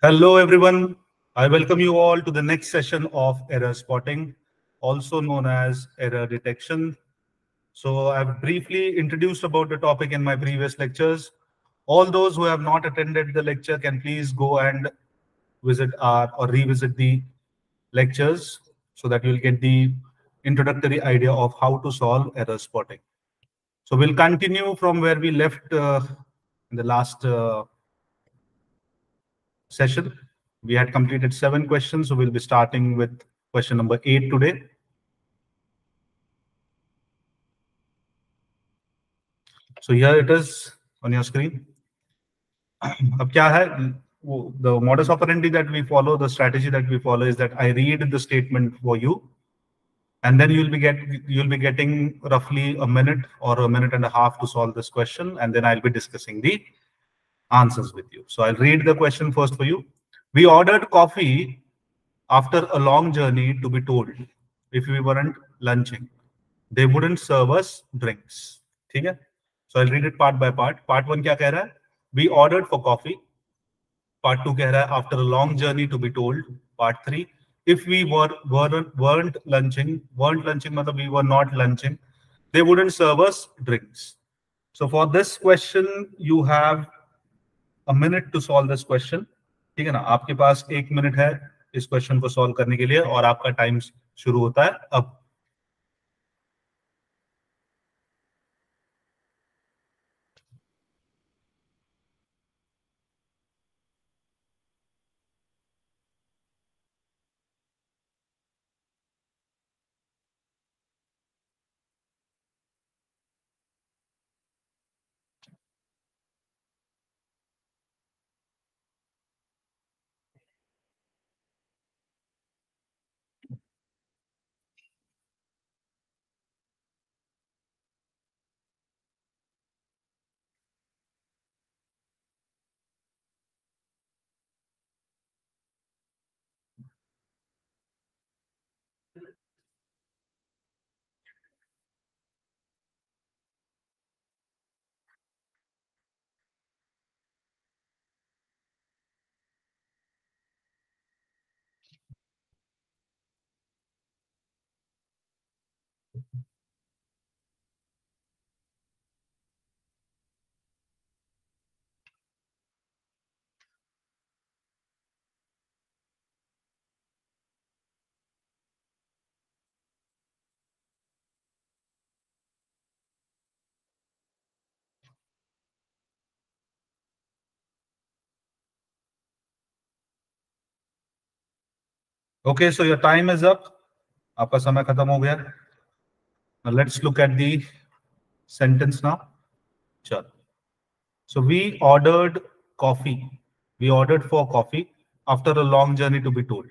Hello, everyone. I welcome you all to the next session of error spotting, also known as error detection. So I've briefly introduced about the topic in my previous lectures. All those who have not attended the lecture can please go and visit or revisit the lectures so that you'll get the introductory idea of how to solve error spotting. So we'll continue from where we left in the last session. We had completed 7 questions, so we'll be starting with question number 8 today. So here it is on your screen. अब क्या है? The modus operandi that we follow, the strategy that we follow is that I read the statement for you, and then you'll be getting roughly a minute or a minute and a half to solve this question, and then I'll be discussing the answers with you. So I'll read the question first for you. We ordered coffee after a long journey to be told if we weren't lunching, they wouldn't serve us drinks. ठीक है? So I'll read it part by part. Part 1 क्या कह रहा है? We ordered for coffee. Part 2 कह रहा है after a long journey to be told. Part 3, if we weren't lunching मतलब we were not lunching, they wouldn't serve us drinks. So for this question, you have a minute to solve this question. ठीक है ना? आपके पास 1 minute है इस question को solve करने के लिए और आपका टाइम शुरू होता है अब. Okay, so your time is up. आपका समय खत्म हो गया. Now let's look at the sentence now. चलो. So we ordered coffee. We ordered for coffee after a long journey to be told.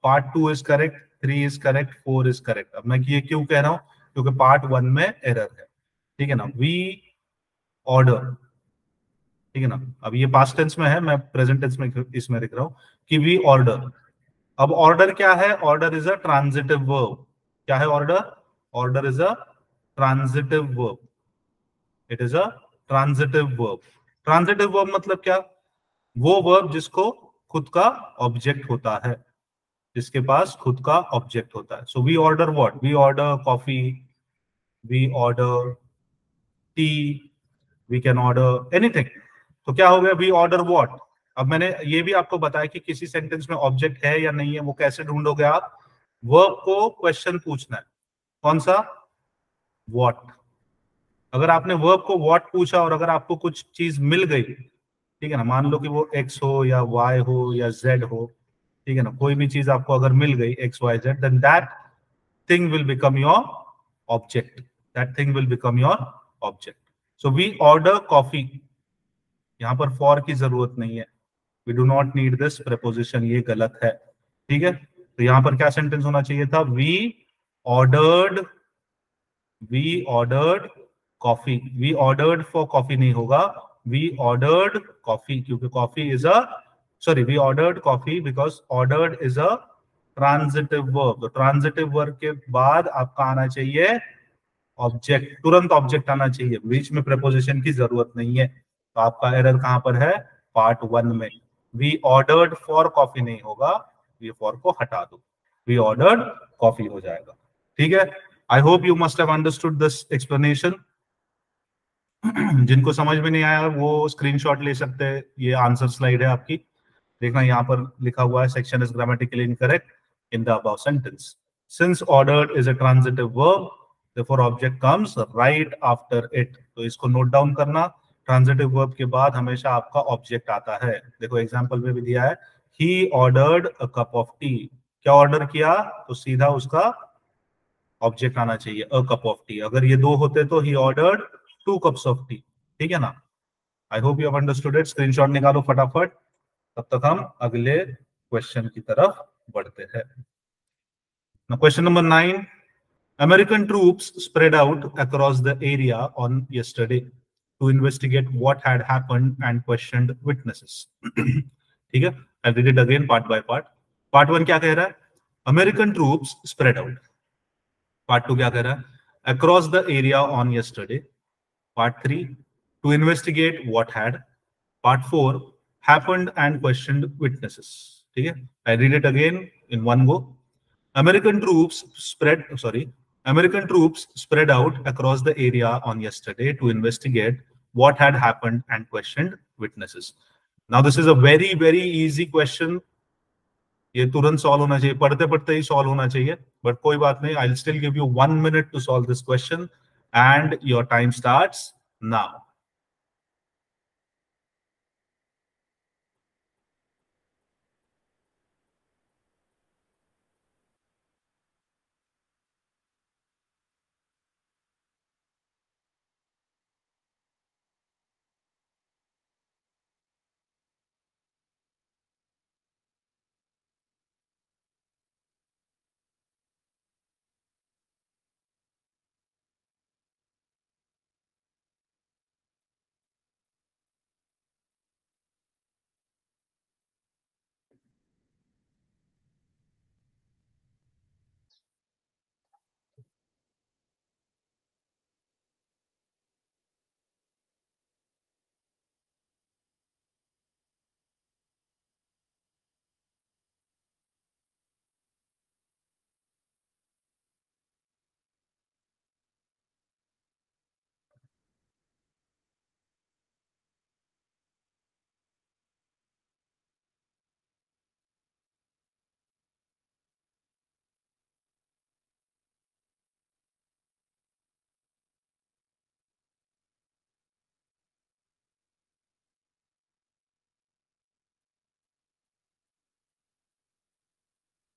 Part 2 is correct, 3 is correct, 4 is correct. अब मैं ये क्यों कह रहा हूँ? क्योंकि part 1 में error है. ठीक है ना? We order. ठीक है ना? अब ये past tense में है, मैं present tense में इसमें लिख रहा हूँ कि we order. अब order क्या है? Order is a transitive verb. क्या है order? Order is a transitive verb. It is a transitive verb. Transitive verb मतलब क्या? वो verb जिसको खुद का object होता है, जिसके पास खुद का object होता है. So we order what? We order coffee. We order tea. We can order anything. तो क्या हो गया? We order what? अब मैंने ये भी आपको बताया कि किसी सेंटेंस में ऑब्जेक्ट है या नहीं है, वो कैसे ढूंढोगे आप? वर्ब को क्वेश्चन पूछना है. कौन सा? व्हाट. अगर आपने वर्ब को व्हाट पूछा और अगर आपको कुछ चीज मिल गई, ठीक है ना, मान लो कि वो एक्स हो या वाई हो या जेड हो, ठीक है ना, कोई भी चीज आपको अगर मिल गई X Y Z, then that thing will become your object. That thing will become your object. So we order coffee. यहाँ पर फॉर की जरूरत नहीं है. We do not need this preposition. ये गलत है. ठीक है? तो यहाँ पर क्या सेंटेंस होना चाहिए था? We ordered coffee. We ordered for coffee नहीं होगा. We ordered coffee क्योंकि coffee is a we ordered coffee because ordered is a transitive verb. तो transitive verb के बाद आपका आना चाहिए ऑब्जेक्ट. तुरंत ऑब्जेक्ट आना चाहिए. बीच में preposition की जरूरत नहीं है. तो आपका एरर कहां पर है? पार्ट 1 में. वी ऑर्डर्ड फॉर कॉफी नहीं होगा, ये फॉर को हटा दो, वी ऑर्डर्ड कॉफी हो जाएगा। ठीक है, आई hope you must have understood this explanation. जिनको समझ में नहीं आया वो स्क्रीनशॉट ले सकते हैं, ये आंसर स्लाइड है आपकी, देखना यहाँ पर लिखा हुआ है section is grammatically incorrect in the above sentence. Since ordered is a transitive verb therefore object comes right after it, तो इसको नोट डाउन करना, ट्रांजिटिव वर्ब के बाद हमेशा आपका ऑब्जेक्ट आता है। देखो एग्जांपल में भी दिया है, he ordered a cup of T, क्या ऑर्डर किया तो सीधा उसका ऑब्जेक्ट आना चाहिए अ कप ऑफ टी। अगर ये दो होते तो he ordered 2 cups of T. ठीक है ना, आई hope you have understood it. Screenshot निकालो फटाफट, तब तक हम अगले क्वेश्चन की तरफ बढ़ते हैं। Question number 9, American troops spread out across the area on yesterday to investigate what had happened and questioned witnesses. ठीक है, I'll read it again part by part. Part 1 क्या कह रहा है, American troops spread out. Part 2 क्या कह रहा है, across the area on yesterday. Part 3 to investigate what had. Part 4 happened and questioned witnesses. ठीक है, I read it again in one go. American troops spread out across the area on yesterday to investigate what had happened and questioned witnesses. Now this is a very very easy question. ये तुरंत solve होना चाहिए, पढ़ते पढ़ते ही solve होना चाहिए, but कोई बात नहीं, I will still give you 1 minute to solve this question and your time starts now.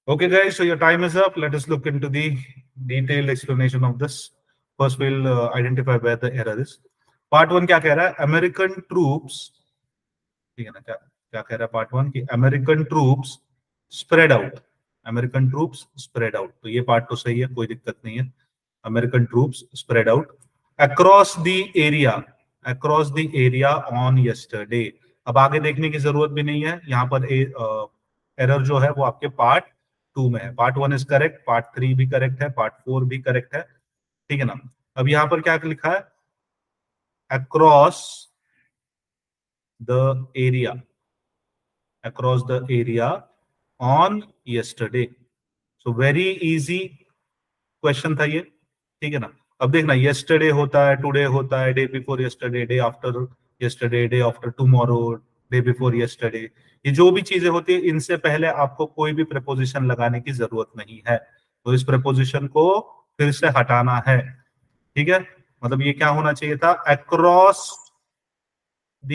Okay, guys, so your time is up. Let us look into the detailed explanation of this. First, we'll identify where the error is. Part 1 क्या कह रहा है, American troops, ठीक है ना, क्या क्या कह रहा है Part 1 कि American troops spread out, American troops spread out, तो ये पार्ट तो सही है, कोई दिक्कत नहीं है। American troops spread out across the area on yesterday. अब आगे देखने की जरूरत भी नहीं है, यहाँ पर एरर जो है वो आपके पार्ट 2 में है। पार्ट 1 इज करेक्ट, पार्ट 3 भी करेक्ट है, पार्ट 4 भी करेक्ट है। ठीक है ना, अब यहाँ पर क्या लिखा है, across the area on yesterday. So very easy question था ये। ठीक है ना, अब देखना, यस्टरडे होता है, टुडे होता है, day before yesterday, day after yesterday, day after tomorrow, day before yesterday, ये जो भी चीजें होती है इनसे पहले आपको कोई भी प्रपोजिशन लगाने की जरूरत नहीं है, तो इस प्रपोजिशन को फिर से हटाना है। ठीक है, मतलब ये क्या होना चाहिए था, अक्रॉस द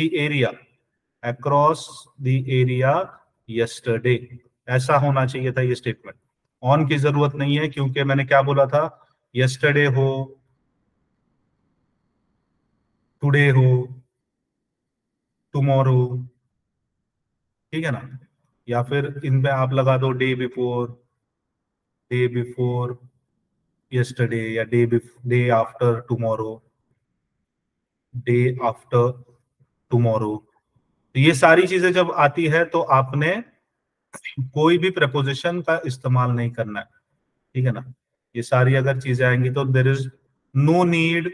एरिया यस्टरडे, ऐसा होना चाहिए था ये स्टेटमेंट। ऑन की जरूरत नहीं है, क्योंकि मैंने क्या बोला था, यस्टरडे हो, टुडे हो, टुमारो, ठीक है ना, या फिर इनमें आप लगा दो डे बिफोर यस्टरडे, या day after tomorrow, day after tomorrow. तो ये सारी चीजें जब आती है तो आपने कोई भी प्रपोजिशन का इस्तेमाल नहीं करना है। ठीक है ना, ये सारी अगर चीजें आएंगी तो there is no need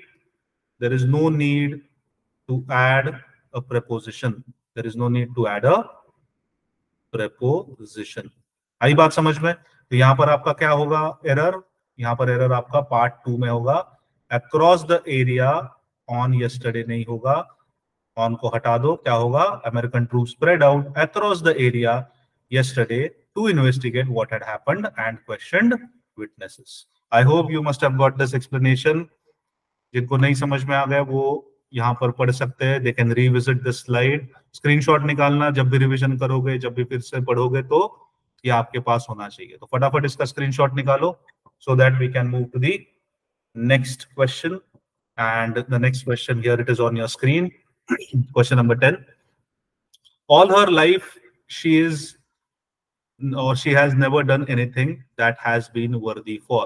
to add a preposition, there is no need to add a preposition. आई बात समझ में? तो यहाँ पर आपका क्या होगा एरर? यहाँ पर एरर आपका पार्ट 2 में होगा। Across the area on yesterday नहीं होगा, ऑन को हटा दो, क्या होगा? American troop spread out across the area yesterday to investigate what had happened and questioned witnesses. I hope you must have got this explanation. जिनको नहीं समझ में आ गया वो यहाँ पर पढ़ सकते हैं, they can revisit this slide. Screenshot निकालना, जब भी रिवीजन करोगे, जब भी फिर से पढ़ोगे तो ये आपके पास होना चाहिए। तो फटाफट इसका स्क्रीनशॉट निकालो so that we can move to the next question. And the next question here, it is on your screen. Question number 10. All her life she has never done anything that has been worthy for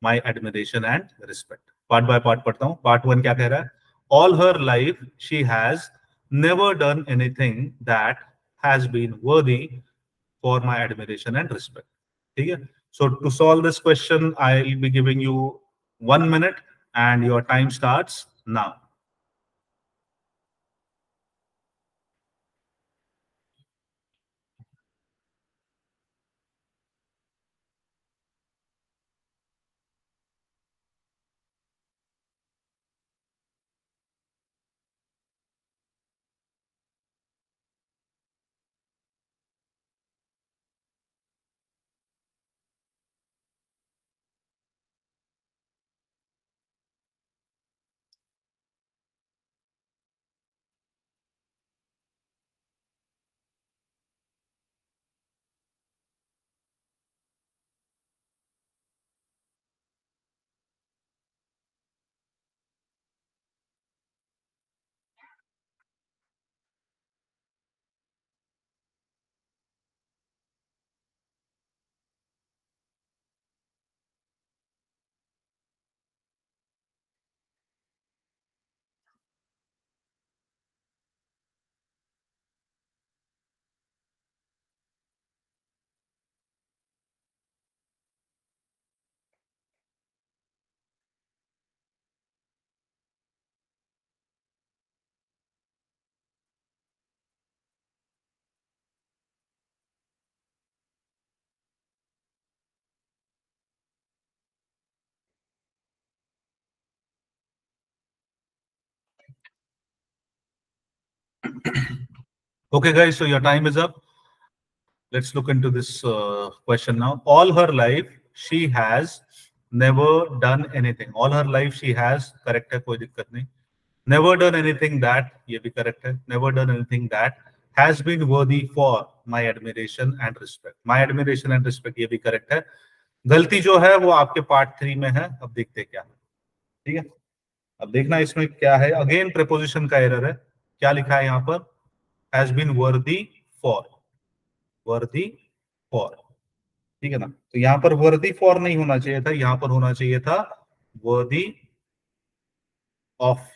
my admiration and respect. Part by part पढ़ता हूँ। Part 1 क्या कह रहा है? All her life she has never done anything that has been worthy for my admiration and respect. ठीक है? So to solve this question, I'll be giving you 1 minute and your time starts now. Okay, guys, so your time is up. Let's look into this question now. All her life, she has never done anything. All her life, she has, correct है, कोई दिक्कत नहीं. Never done anything that, ये भी correct है. Never done anything that has been worthy for my admiration and respect. My admiration and respect, ये भी correct है. गलती जो है वो आपके पार्ट 3 में है. अब देखते क्या है. ठीक है, अब देखना इसमें क्या है. अगेन प्रेपोजिशन का एरर है. क्या लिखा है यहाँ पर? Has been worthy for. वर्दी फॉर, ठीक है ना. तो यहाँ पर वर्दी फॉर नहीं होना चाहिए था, यहाँ पर होना चाहिए था वर्दी ऑफ.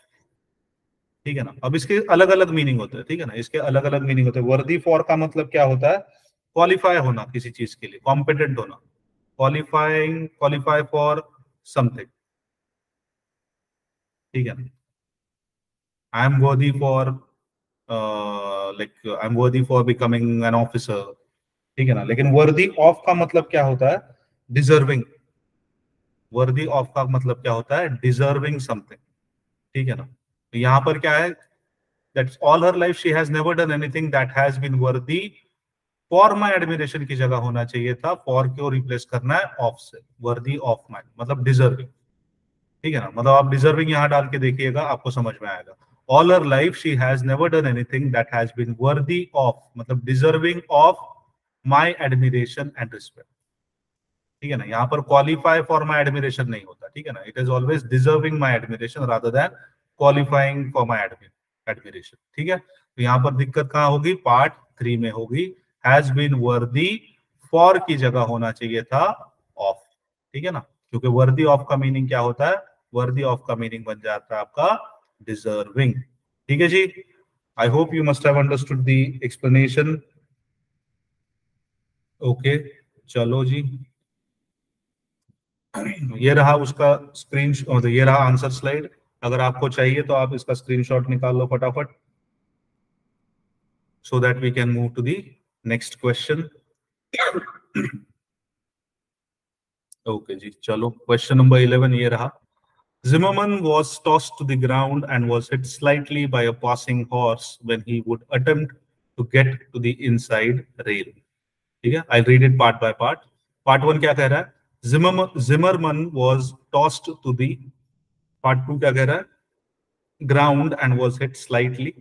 ठीक है ना. अब इसके अलग अलग मीनिंग होते हैं. ठीक है ना, इसके अलग अलग मीनिंग होते हैं. वर्दी फॉर का मतलब क्या होता है? क्वालिफाई होना किसी चीज के लिए, कॉम्पिटेंट होना, क्वालिफाई फॉर समथिंग. ठीक है ना. आई एम वर्दी फॉर आई एम वर्दी फॉर बिकमिंग एन ऑफिसर. ठीक है ना. लेकिन वर्दी ऑफ का मतलब क्या होता है? डिजर्विंग. वर्दी ऑफ का मतलब क्या होता है? Deserving something. ठीक है ना. तो यहाँ पर क्या है? That's all her life she has never done anything that has been worthy for my admiration की जगह होना चाहिए था फॉर क्यों रिप्लेस करना है ऑफ से. वर्दी ऑफ माई मतलब डिजर्विंग. ठीक है ना. मतलब आप डिजर्विंग यहाँ डाल के देखिएगा, आपको समझ में आएगा. All her life she has never done anything that has been worthy of मतलब deserving of my admiration and respect. ठीक है ना. यहाँ पर क्वालिफाई फॉर माई एडमिरेशन नहीं होता. ठीक है ना. It is always deserving my admiration rather than qualifying for my admiration. ठीक है. तो यहाँ पर दिक्कत कहाँ होगी? पार्ट 3 में होगी. हैज बीन वर्दी फॉर की जगह होना चाहिए था ऑफ. ठीक है ना. क्योंकि वर्दी ऑफ का मीनिंग क्या होता है? वर्दी ऑफ का मीनिंग बन जाता है आपका डिजर्विंग. ठीक है जी. I hope you must have understood the explanation. Okay, चलो जी. ये रहा उसका स्क्रीन, ये रहा आंसर स्लाइड. अगर आपको चाहिए तो आप इसका स्क्रीनशॉट निकाल लो फटाफट, so that we can move to the next question. Okay जी, चलो क्वेश्चन नंबर 11 ये रहा। Zimmerman was tossed to the ground and was hit slightly by a passing horse when he would attempt to get to the inside rail. ठीक है, I'll read it part by part. Part 1 क्या कह रहा है? Zimmerman was tossed to the, part 2 क्या कह रहा है? Ground and was hit slightly.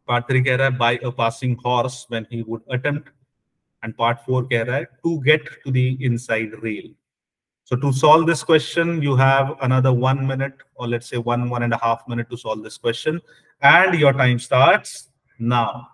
Part 3 कह रहा है by a passing horse when he would attempt, and part 4 कह रहा है to get to the inside rail. So to solve this question, you have another 1 minute, or let's say 1.5 minute to solve this question, and your time starts now.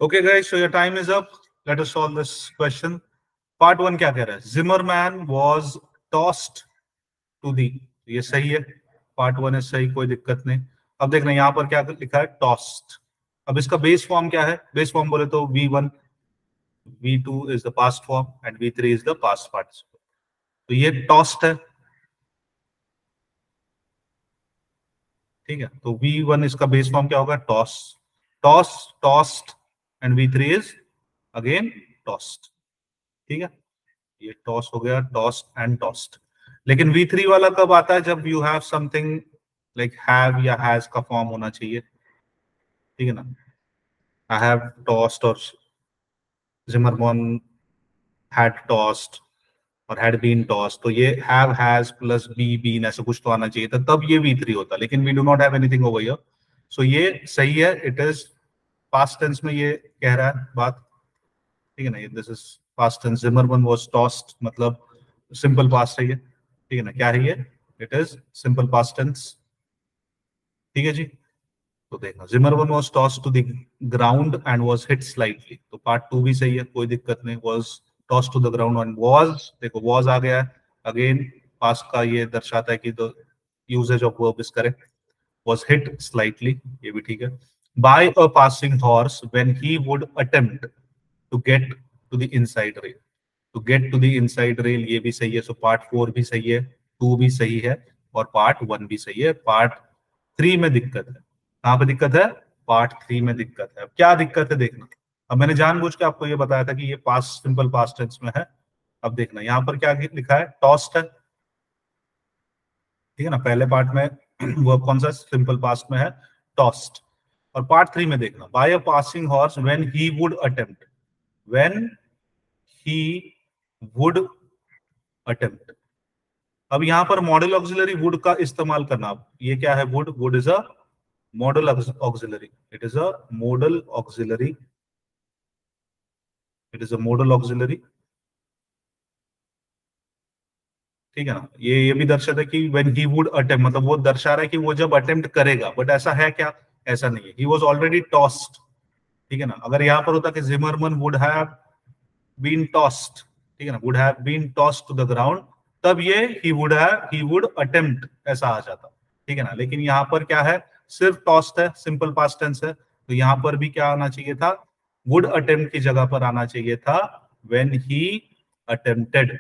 Okay, guys, so your time is up. Let us solve this question. Part 1 क्या कह रहा है? Zimmerman was tossed to the, ये सही है, part 1 है सही, कोई दिक्कत नहीं। अब देखना यहाँ पर क्या लिखा है, टॉस्ट। अब इसका बेस फॉर्म क्या है? बेस फॉर्म बोले तो V1, V2 is the past form and V3 is the past participle. तो ये टॉस्ट है, ठीक है। तो V1 इसका बेस फॉर्म क्या होगा? Toss, toss, toast, and V3 is again toast, ठीक है। ये टॉस हो गया, टॉस्ट एंड टॉस्ट। लेकिन V3 वाला कब आता है? जब you have something like have या हैज का फॉर्म होना चाहिए, ठीक है ना। आई हैव टॉस्ट और Zimmerman had tossed और had been tossed, तो ये have, has plus be, been ऐसा कुछ तो आना चाहिए था, तब ये V3 होता। लेकिन we do not have anything over here, so ये सही है। It is past tense में ये कह रहा है बात, ठीक है ना। This is past tense. Zimmerman was tossed मतलब simple past है ये, ठीक है ना। क्या है ये? It is simple past tense, ठीक है जी। तो देखना, Zimmerman was tossed to the ground and was hit slightly, तो पार्ट 2 भी सही है, कोई दिक्कत नहीं। was tossed to the ground and was, देखो was आ गया है, अगेन पास्ट का ये दर्शाता है कि the uses of verb is correct. was hit slightly, ये भी ठीक है। by a passing horse when he would attempt to get to the inside rail, to get to the inside rail ये भी सही है। सो पार्ट 4 भी सही है, 2 भी सही है, और पार्ट 1 भी सही है। पार्ट 3 में दिक्कत है। कहां पे दिक्कत है? पार्ट 3 में दिक्कत है। अब क्या दिक्कत है देखना। अब मैंने जानबूझ के आपको ये बताया था कि ये पास्ट, सिंपल पास्ट टेंस में है। अब देखना यहाँ पर क्या लिखा है, टॉस्ट है, ठीक है ना। पहले पार्ट में वर्ब कौन सा, सिंपल पास्ट में है, टॉस्ट। और पार्ट 3 में देखना, by a passing horse when he would attempt, when he would attempt. अब यहां पर मॉडल ऑक्सिलरी वुड का इस्तेमाल करना। ये क्या है? Would, would is a modal auxiliary. It is a modal auxiliary. It is a modal auxiliary. ठीक है ना। ये भी दर्शाता है कि when he would attempt, मतलब वो दर्शा रहा है कि वो जब अटेम्प्ट करेगा, बट ऐसा है क्या? ऐसा नहीं है। He was already tossed, ठीक है ना। अगर यहाँ पर होता कि Zimmerman would have been tossed, ठीक है ना, would have been tossed to the ground, तब ये ही वुड अटेम्प्ट ऐसा आ जाता, ठीक है ना। लेकिन यहाँ पर क्या है, सिर्फ टॉस्ड है, सिंपल पास्ट टेंस है, तो यहाँ पर भी क्या आना चाहिए था, वुड अटेम्प्ट की जगह पर आना चाहिए था when he attempted,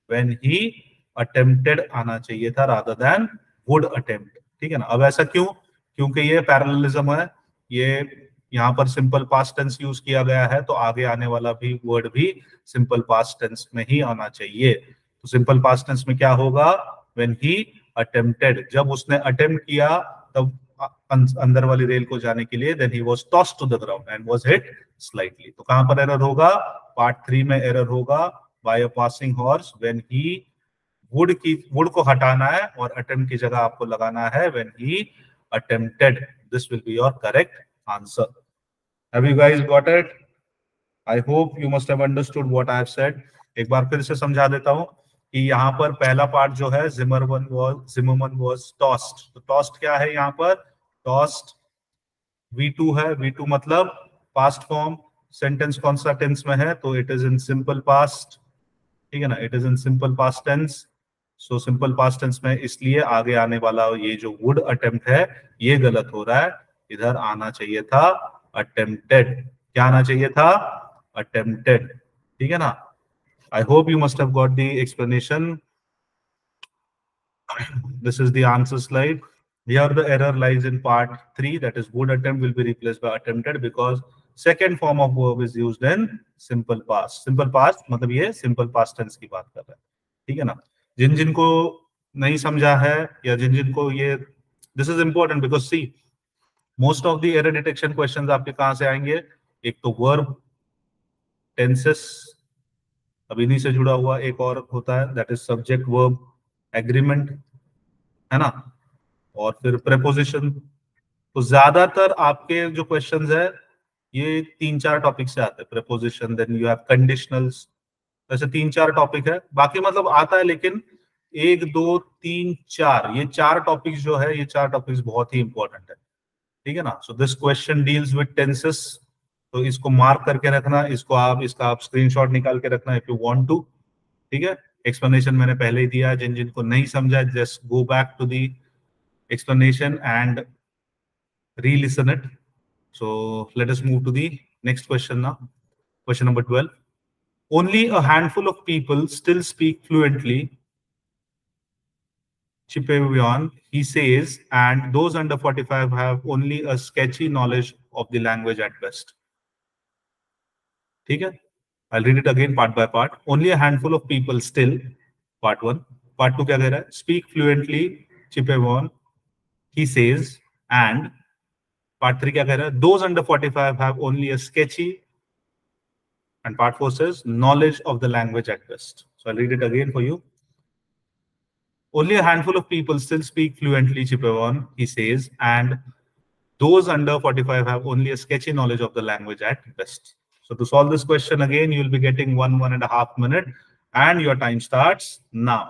when he attempted आना चाहिए था रादर देन वुड अटेम्प्ट, ठीक है ना। अब ऐसा क्यों, क्योंकि ये पैरेललिज्म है, ये यहाँ पर सिंपल पास्ट टेंस यूज किया गया है, तो आगे आने वाला भी वर्ड भी सिंपल पास्ट टेंस में ही आना चाहिए। तो सिंपल पास्ट टेंस में क्या होगा, व्हेन ही अटेम्प्टेड, जब उसने अटेम्प्ट किया तब अंदर वाली रेल को जाने के लिए, then he was tossed to the ground and was hit slightly. तो कहां पर एरर होगा, पार्ट 3 में एरर होगा, by a passing horse, when he would को हटाना है और अटेम्प्ट की जगह आपको लगाना है when he attempted. This will be your correct answer. Have you guys got it? I hope you must have understood what I have said. एक बार फिर से समझा देता हूं कि यहाँ पर पहला पार्ट जो है, जिमरमन वाज टॉस्ड, तो टॉस्ड क्या है यहाँ पर, टॉस्ड V2 है, V2 मतलब पास्ट फॉर्म, सेंटेंस कौन सा टेंस में है, तो it is in simple past, ठीक है ना, it is in simple past tense. So simple past tense में इसलिए आगे आने वाला ये जो वुड अटेम्प्ट है ये गलत हो रहा है, इधर आना चाहिए था अटेम्प्टेड। क्या आना चाहिए था, अटेम्प्टेड, ठीक है ना। आई hope you must have got the explanation. This is the answer slide. Here the error lies in part 3, that is would attempt will be replaced by attempted because second form of verb is used in simple past. Simple past मतलब ये simple past tense की बात कर रहा है, ठीक है ना। जिन जिनको नहीं समझा है या जिन जिनको ये, this is important because see most of the error detection questions आपके कहाँ से आएंगे, एक तो verb tenses, अब इन्हीं से जुड़ा हुआ एक और होता है that is subject verb agreement, है ना, और फिर प्रेपोजिशन। तो ज्यादातर आपके जो क्वेश्चंस है ये 3-4 टॉपिक से आते हैं, preposition, then you have conditionals, ऐसे 3-4 टॉपिक है, बाकी मतलब आता है, लेकिन 1 2 3 4 ये 4 टॉपिक्स जो है, ये 4 टॉपिक्स बहुत ही इंपॉर्टेंट है, ठीक है ना। So this question deals with tenses, तो इसको मार्क करके रखना, इसको आप इसका आप स्क्रीनशॉट निकाल के रखना इफ यू वांट टू, ठीक है। एक्सप्लेनेशन मैंने पहले ही दिया, जिन जिनको नहीं समझा just go back to the explanation and re-listen it. So let us move to the next question now. Question number 12. Only a handful of people still speak fluently, Chipevion, he says, and those under 45 have only a sketchy knowledge of the language at best. ठीक है? I'll read it again part by part. Only a handful of people still, part 1. Part 2 क्या कह रहा है? Speak fluently, Chipevion, he says, and part 3 क्या कह रहा है? Those under 45 have only a sketchy, and part 4 says knowledge of the language at best. So I'll read it again for you. Only a handful of people still speak fluently Chipewon, he says, and those under 45 have only a sketchy knowledge of the language at best. So to solve this question again, you will be getting 1.5 minutes, and your time starts now.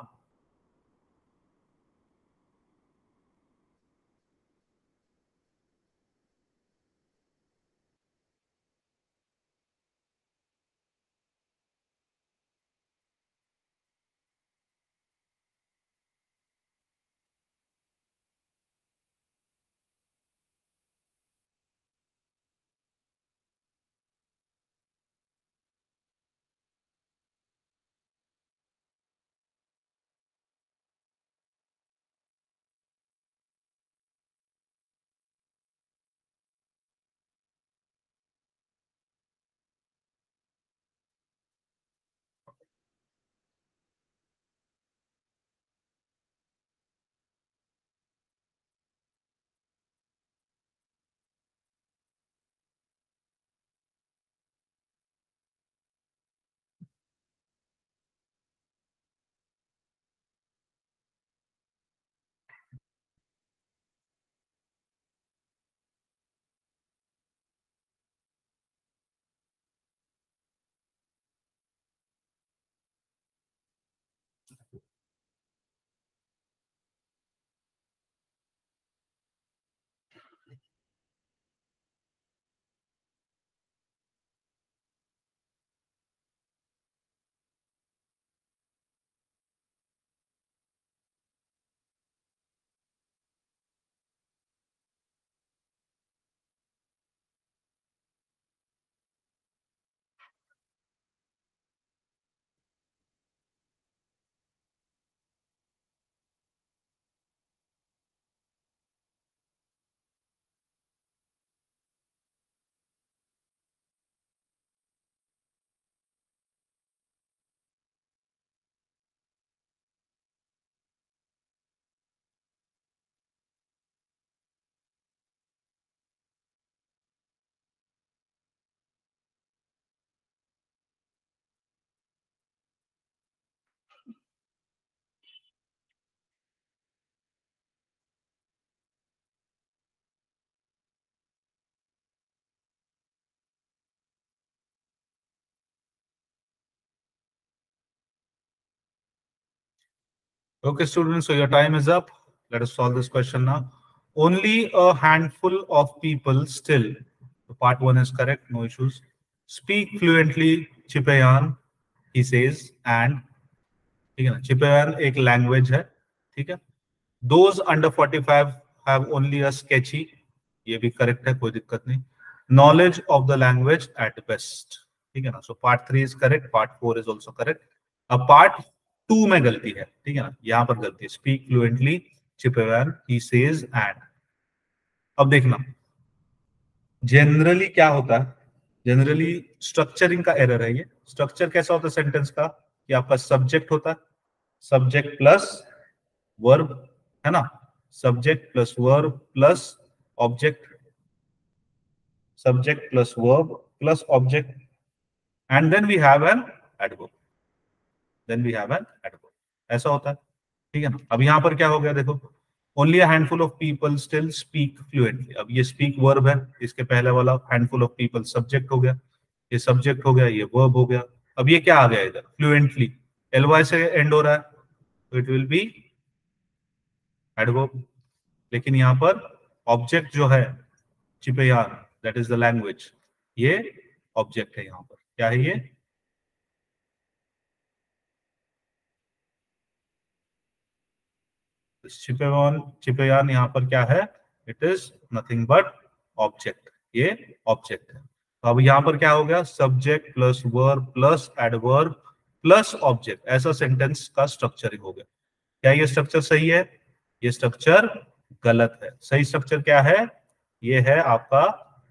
Okay, students, so your time is up. Let us solve this question now. Only a handful of people still, so part 1 is correct, no issues, speak fluently Chipayan, he says, and ठीक है ना, Chipayan एक language है, ठीक है. Those under 45 have only a sketchy, ये भी correct है, कोई दिक्कत नहीं. Knowledge of the language at best, ठीक है ना. So part 3 is correct, part 4 is also correct. अब part 2 में गलती है, ठीक है ना, यहां पर गलती है. Speak fluently Chipayan, he says, and. अब देखना जनरली क्या होता है, जनरली स्ट्रक्चरिंग का एरर है ये. स्ट्रक्चर कैसा होता है सेंटेंस का कि आपका सब्जेक्ट होता है, सब्जेक्ट प्लस वर्ब, है ना, subject plus verb plus object, subject plus verb plus object, and then we have an adverb, then we have an adverb, ऐसा होता है, ठीक है ना. अब यहां पर क्या हो गया देखो, only a handful of people still speak fluently. अब ये स्पीक वर्ब है, इसके पहले वाला हैंडफुल ऑफ पीपल सब्जेक्ट हो गया, ये सब्जेक्ट हो गया, ये वर्ब हो गया. अब ये क्या आ गया इधर, फ्लुएंटली, एलवाई से एंड हो रहा है, तो इट विल बी एडवर्ब. लेकिन यहाँ पर ऑब्जेक्ट जो है चिपयान, दैट इज द लैंग्वेज, ये ऑब्जेक्ट है. यहाँ पर क्या है ये, चिपयान यहाँ पर क्या है, it is nothing but object, ये ऑब्जेक्ट है. तो अब यहाँ पर क्या हो गया, subject plus verb plus adverb plus object, ऐसा सेंटेंस का स्ट्रक्चरिंग हो गया. क्या ये स्ट्रक्चर सही है, ये स्ट्रक्चर गलत है. सही स्ट्रक्चर क्या है, ये है आपका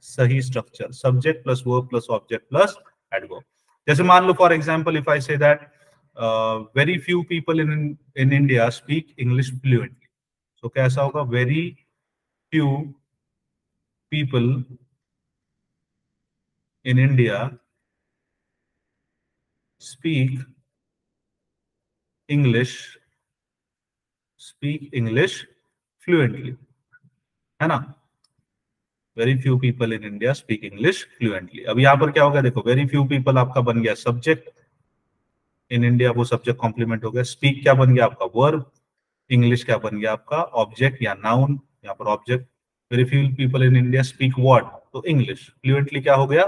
सही structure, subject plus verb plus object plus adverb. जैसे मान लो for example if I say that very few people in India speak English fluently, so कैसा होगा, very few people in India speak English fluently, है ना. Very few people in India speak English fluently. अब यहां पर क्या होगा देखो, वेरी फ्यू पीपल आपका बन गया सब्जेक्ट इन इंडिया, वो सब्जेक्ट कॉम्प्लीमेंट हो गया. स्पीक क्या बन गया आपका वर्ब, इंग्लिश क्या बन गया आपका ऑब्जेक्ट या नाउन, यहाँ पर object. Very few people in India speak what, तो इंग्लिश. फ्लुएंटली क्या हो गया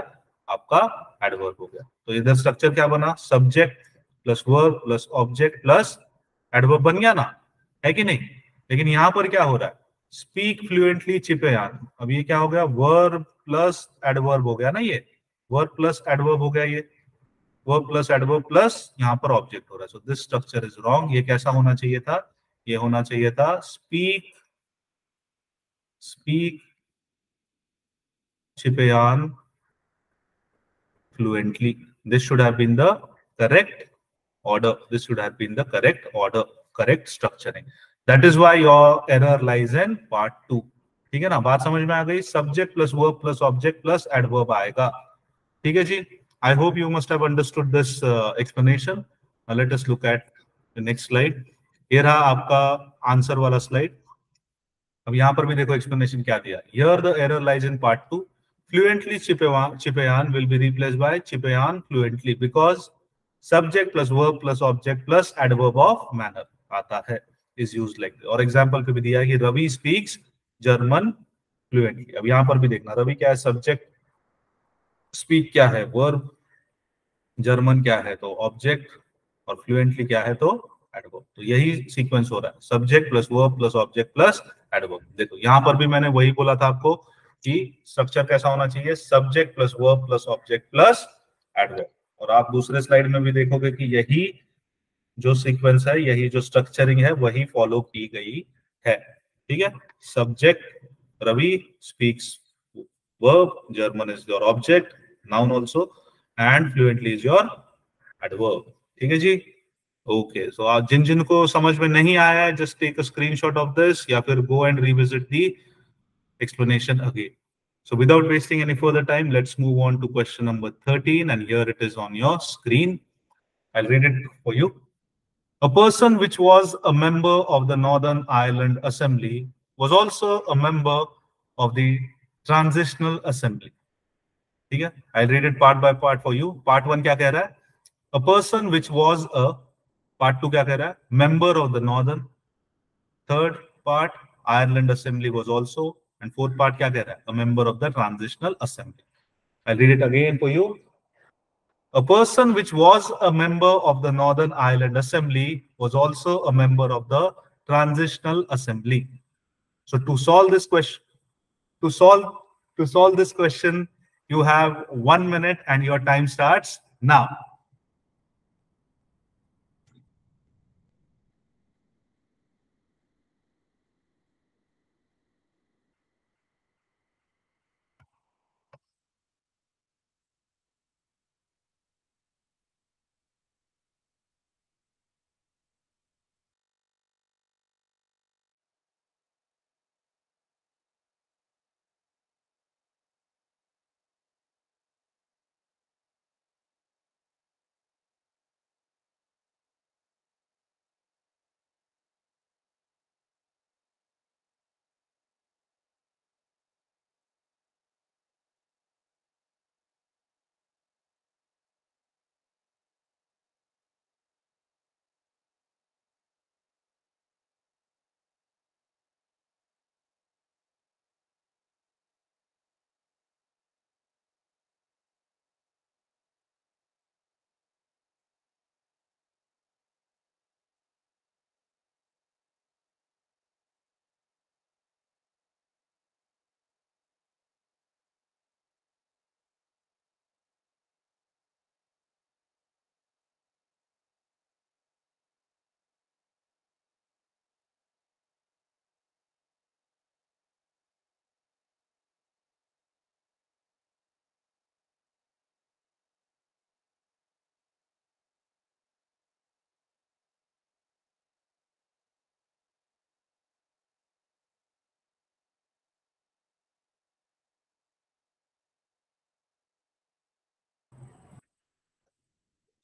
आपका एडवर्ब हो गया. तो इधर स्ट्रक्चर क्या बना, subject plus verb plus object plus adverb बन गया ना, है कि नहीं. लेकिन यहाँ पर क्या हो रहा है, स्पीक फ्लुएंटली चिपयान, अब ये क्या हो गया, वर्ब प्लस एडवर्ब हो गया ना, ये वर्ब प्लस एडवर्ब हो गया, ये वर्ब प्लस एडवर्ब प्लस यहाँ पर ऑब्जेक्ट हो रहा है. So this structure is wrong. ये कैसा होना चाहिए था, ये होना चाहिए था speak चिपयान fluently. This should have been the correct order. This should have been the correct order, correct structuring. That is why your error lies in part 2. ठीक है ना, बात समझ में आ गई. Subject plus verb plus object plus adverb आएगा. ठीक है जी. I hope you must have understood this explanation. Now let us look at the next slide. ये रहा आपका आंसर वाला स्लाइड. अब यहाँ पर भी देखो एक्सप्लेनेशन क्या दिया. Here the error lies in part 2. Fluently Chipayan will be replaced by Chipayan fluently because subject plus verb plus object plus adverb of manner आता है, is used like this. और एग्जांपल पे भी दिया है कि रवि speaks German fluently. अब यहाँ पर भी देखना, रवि क्या है सब्जेक्ट, स्पीक क्या है वर्ब, जर्मन क्या है तो ऑब्जेक्ट, और फ्लुएंटली क्या है तो एडवर्ब. तो यही सीक्वेंस हो रहा है, subject plus verb plus object plus adverb. देखो यहाँ पर भी मैंने वही बोला था आपको कि स्ट्रक्चर कैसा होना चाहिए, subject plus verb plus object plus adverb. और आप दूसरे स्लाइड में भी देखोगे कि यही जो सीक्वेंस है, यही जो स्ट्रक्चरिंग है, वही फॉलो की गई है. ठीक है, subject Ravi speaks verb, German is your object, noun also, and fluently is your adverb. ठीक है जी. ओके, सो आज जिन जिन को समझ में नहीं आया है, just take a screenshot of this या फिर go and revisit the explanation again. So without wasting any further time, let's move on to question number 13, and here it is on your screen. I'll read it for you. A person which was a member of the Northern Ireland Assembly was also a member of the Transitional Assembly. ठीक है, I'll read it part by part for you. Part 1 क्या कह रहा है, a person which was a Part 2 क्या कह रहा है? Member of the Northern. Third part, Ireland Assembly was also. And fourth part क्या कह रहा है? A member of the Transitional Assembly. I'll read it again for you. A person which was a member of the Northern Ireland Assembly was also a member of the Transitional Assembly. So to solve this question, to solve this question, you have 1 minute and your time starts now.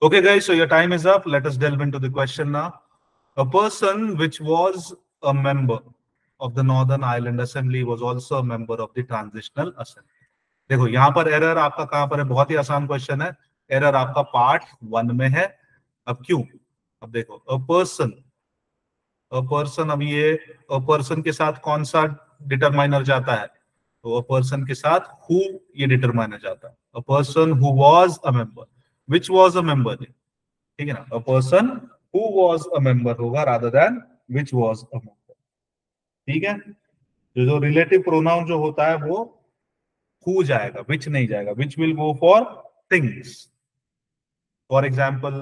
Okay, guys, so your time is up. Let us delve into the question now. A person which was a member of the Northern Ireland Assembly was also a member of the Transitional Assembly. देखो यहाँ पर error आपका कहां पर है? बहुत ही आसान question है. एरर आपका पार्ट 1 में है. अब क्यों? अब देखो, अ पर्सन, अब ये अ पर्सन के साथ कौन सा डिटरमाइनर जाता है? तो अ पर्सन के साथ हु ये डिटरमाइनर जाता है. A person who was a member, which was a member. ठीक है ना? A person who was a member होगा rather than which was a member. ठीक है? जो रिलेटिव प्रोनाउन जो होता है वो हु जाएगा, विच नहीं जाएगा. Which will go for things. For example,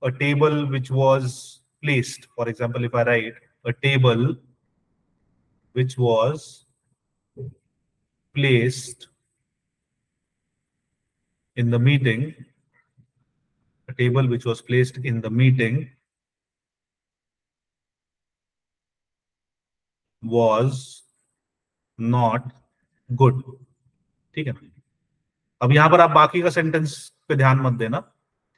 a table which was placed. For example, if I write a table which was placed in the meeting, a table which was placed in the meeting was not good. ठीक है ना? अब यहां पर आप बाकी का sentence पे ध्यान मत देना.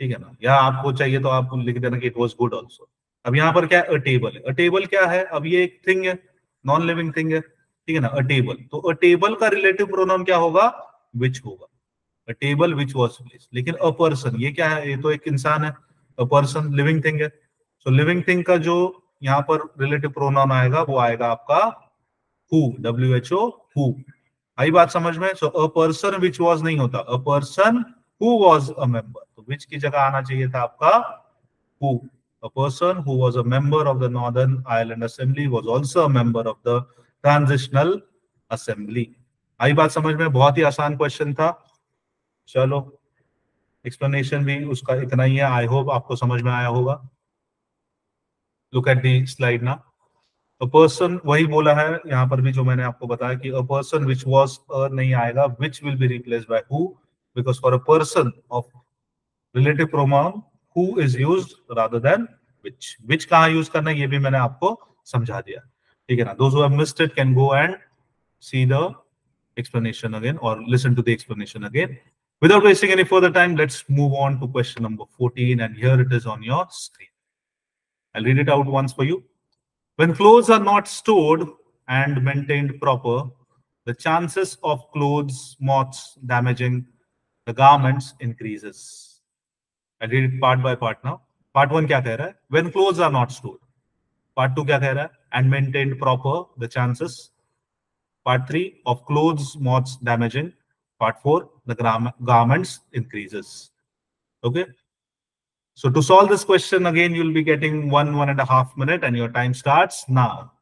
ठीक है ना? या आपको चाहिए तो आप लिख देना कि इट वाज गुड आल्सो. अब यहाँ पर क्या है? अ टेबल है. अ टेबल क्या है? अब ये एक थिंग है, नॉन लिविंग थिंग है. ठीक है ना? अ टेबल, तो अ टेबल का रिलेटिव प्रोनाउन क्या होगा? विच होगा. अ टेबल विच वाज प्लेस्ड. लेकिन अ पर्सन ये क्या है? ये तो एक इंसान है. अ पर्सन लिविंग थिंग है. सो लिविंग थिंग का जो यहाँ पर रिलेटिव प्रोनाउन आएगा वो आएगा आपका हु. WHO, who. आई बात समझ में? सो अ पर्सन विच वाज नहीं होता, अ person who was a member. तो विच की जगह आना चाहिए था आपका who. A person who was a member of the Northern Ireland Assembly was also a member of the Transitional Assembly. आई बात समझ में? बहुत ही आसान क्वेश्चन था. चलो, एक्सप्लेनेशन भी उसका इतना ही है. आई होप आपको समझ में आया होगा. लुक एट दी स्लाइड ना. अ पर्सन वही बोला है यहाँ पर भी जो मैंने आपको बताया कि अ पर्सन विच वाज नहीं आएगा, which will be replaced by who, because for a person of relative pronoun who is used rather than which. Which कहाँ यूज करना है ये भी मैंने आपको समझा दिया. ठीक है ना? Those who have missed it can go and see the explanation again or listen to the explanation again. Without wasting any further time, let's move on to question number 14, and here it is on your screen. I'll read it out once for you. When clothes are not stored and maintained proper, the chances of clothes moths damaging the garments increases. I'll read it part by part now. Part one क्या कह रहा है? When clothes are not stored. Part two क्या कह रहा है? And maintained proper the chances. Part three of clothes moths damaging. Part four the garments increases. Okay. So to solve this question again, you'll be getting 1.5 minute, and your time starts now.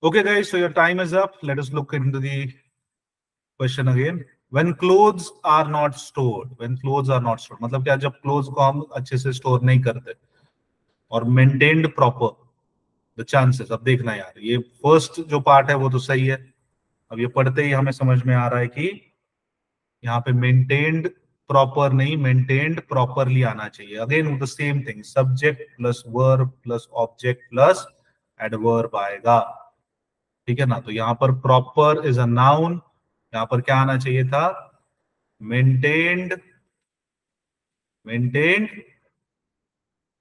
Okay, guys, so your time is up. Let us look into the question again. When clothes are not stored, when clothes are not stored, मतलब क्या? जब clothes को हम अच्छे से store नहीं करते और maintained proper the chances. अब देखना यार, ये first जो part है वो तो सही है. अब ये पढ़ते ही हमें समझ में आ रहा है कि यहाँ पे maintained proper नहीं, maintained properly आना चाहिए. Again the same thing, subject plus verb plus object plus adverb आएगा. ठीक है ना? तो यहाँ पर प्रॉपर इज अ नाउन. यहाँ पर क्या आना चाहिए था? मेंटेन्ड. Maintained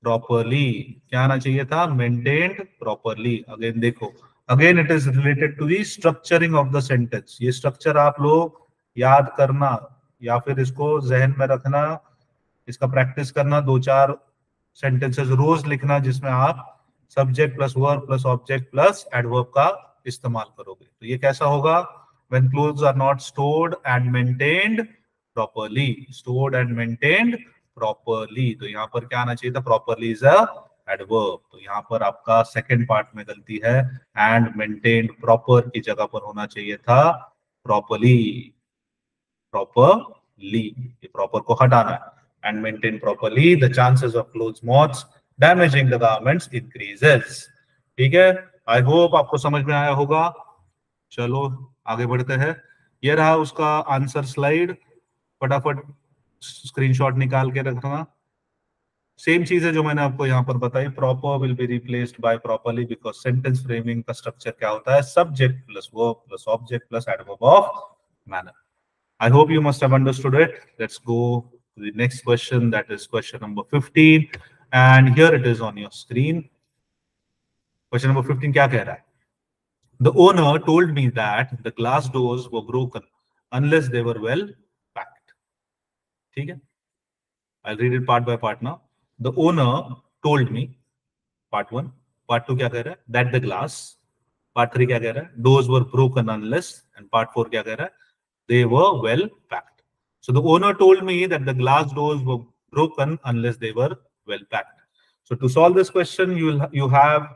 properly. क्या आना चाहिए था? Maintained properly. अगेन देखो, again it is related to the structuring of the sentence. ये स्ट्रक्चर आप लोग याद करना या फिर इसको जहन में रखना, इसका प्रैक्टिस करना. दो चार सेंटेंसेस रोज लिखना जिसमें आप subject plus verb plus object plus adverb का इस्तेमाल करोगे. तो ये कैसा होगा? When clothes are not stored and maintained properly. Stored and maintained properly. तो यहाँ पर क्या आना चाहिए था? Properly is a adverb. तो यहाँ पर आपका सेकंड पार्ट में गलती है. एंड मेंटेन्ड प्रॉपर की जगह पर होना चाहिए था प्रॉपरली. प्रॉपरली, ये प्रॉपर को हटाना है. And maintain properly the chances of clothes moths damaging the garments increases. ठीक है, आई होप आपको समझ में आया होगा. चलो आगे बढ़ते हैं. ये रहा उसका आंसर स्लाइड. फटाफट स्क्रीनशॉट निकाल के रखना. सेम चीज है जो मैंने आपको यहाँ पर बताई. Proper will be replaced bye properly because sentence framing का स्ट्रक्चर क्या होता है? Subject plus verb plus object plus adverb of manner. I hope you must have understood it. Let's go to the next question. That is question number 15. And here it is on your screen. Question number 15 क्या कह रहा है? The owner told me that the glass doors were broken unless they were well packed. ठीक है? I'll read it part by part now. The owner told me, part one. Part two क्या कह रहा है? That the glass. Part three क्या कह रहा है? Doors were broken unless. And part four क्या कह रहा है? They were well packed. So the owner told me that the glass doors were broken unless they were well packed. So to solve this question, you have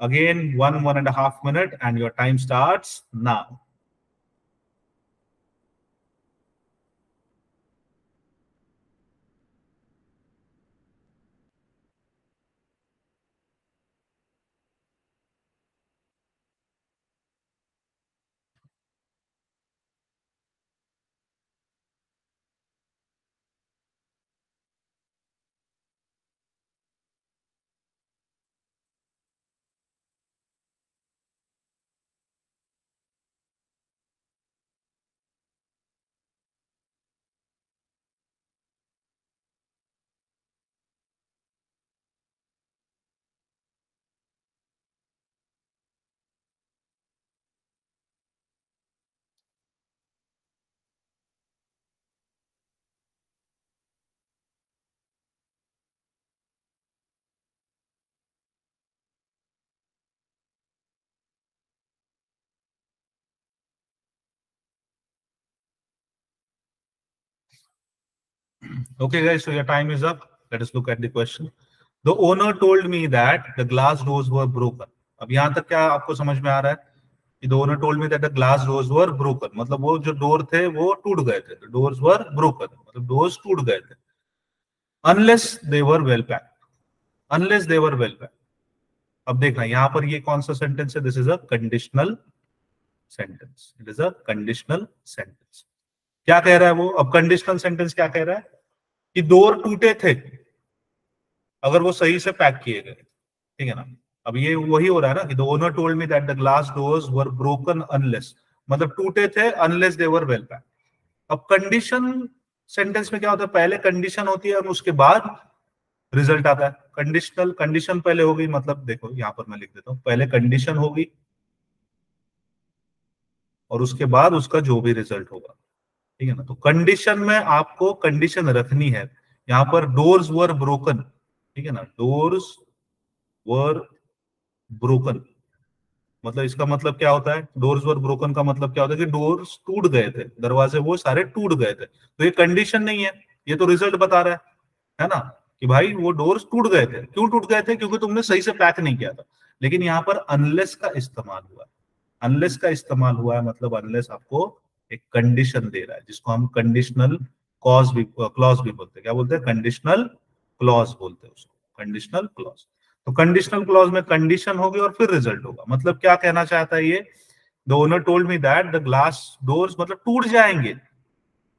again 1.5 minute, and your time starts now. Okay, guys, so your time is up. Let us look at the question. The owner told me that the glass doors were broken. अब यहाँ तक क्या आपको समझ में आ रहा है कि the owner told me that the glass doors were broken. मतलब वो जो डोर थे वो टूट गए थे. The doors were broken. मतलब डोर्स टूट गए थे. Unless they were well packed. Unless they were well packed. अब देखना यहाँ पर ये कौन सा सेंटेंस है? This is a conditional sentence. It is a conditional sentence. क्या कह रहा है वो? अब कंडीशनल सेंटेंस क्या कह रहा है कि डोर टूटे थे अगर वो सही से पैक किए गए. ठीक है ना. अब ये वही हो रहा है ना कि the owner told me that the glass doors were broken unless, मतलब टूटे थे unless they were well pack. अब कंडीशन सेंटेंस में क्या होता है? पहले कंडीशन होती है और उसके बाद रिजल्ट आता है. कंडीशनल कंडीशन पहले होगी, मतलब देखो यहां पर मैं लिख देता हूं, पहले कंडीशन होगी और उसके बाद उसका जो भी रिजल्ट होगा. ठीक है ना. तो कंडीशन में आपको कंडीशन रखनी है. यहां पर डोर्स वर ब्रोकन. ठीक है ना. डोर्स वर ब्रोकन, मतलब इसका मतलब क्या होता है? डोर्स वर ब्रोकन का मतलब क्या होता है कि डोर्स टूट गए थे, दरवाजे वो सारे टूट गए थे. तो ये कंडीशन नहीं है, ये तो रिजल्ट बता रहा है ना, कि भाई वो डोर्स टूट गए थे. क्यों टूट गए थे? क्योंकि तुमने सही से पैक नहीं किया था. लेकिन यहाँ पर अनलेस का इस्तेमाल हुआ. अनलेस का इस्तेमाल हुआ है, मतलब अनलेस आपको एक कंडीशन दे रहा है, जिसको हम कंडीशनल क्लॉज भी बोलते हैं. क्या बोलते हैं? कंडीशनल क्लॉज बोलते हैं उसको. Conditional clause. तो कंडीशनल क्लॉज में कंडीशन होगी और फिर रिजल्ट होगा. मतलब क्या कहना चाहता है ये? The owner told me that the glass doors, मतलब टूट जाएंगे.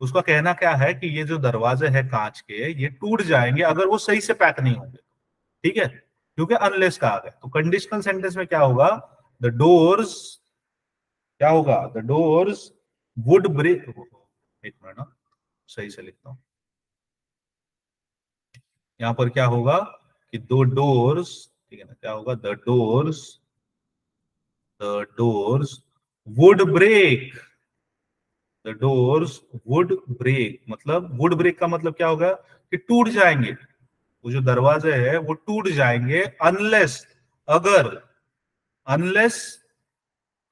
उसका कहना क्या है कि ये जो दरवाजे हैं कांच के, ये टूट जाएंगे अगर वो सही से पैक नहीं होंगे. ठीक है, क्योंकि अनलेस का आ गया. तो कंडीशनल सेंटेंस में क्या होगा? द डोर्स, क्या होगा? The doors would break. एक मिनट ना, सही से लिखता हूं. यहां पर क्या होगा कि दो डोर्स, ठीक है ना, क्या होगा? The doors would break. The doors would break, मतलब वुड ब्रेक का मतलब क्या होगा कि टूट जाएंगे. वो जो दरवाजे हैं वो टूट जाएंगे अनलेस,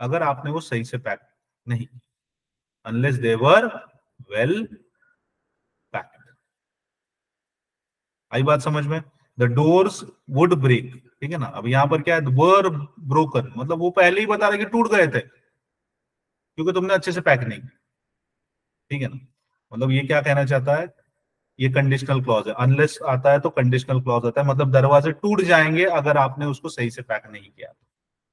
अगर आपने वो सही से पैक नहीं, unless they were well packed. आई बात समझ में? The doors would break. ठीक है ना. अब यहां पर क्या है? वर ब्रोकन, मतलब वो पहले ही बता रहे कि टूट गए थे क्योंकि तुमने अच्छे से पैक नहीं. ठीक है ना. मतलब ये क्या कहना चाहता है? ये कंडीशनल क्लॉज है. अनलेस आता है तो कंडीशनल क्लॉज आता है, मतलब दरवाजे टूट जाएंगे अगर आपने उसको सही से पैक नहीं किया.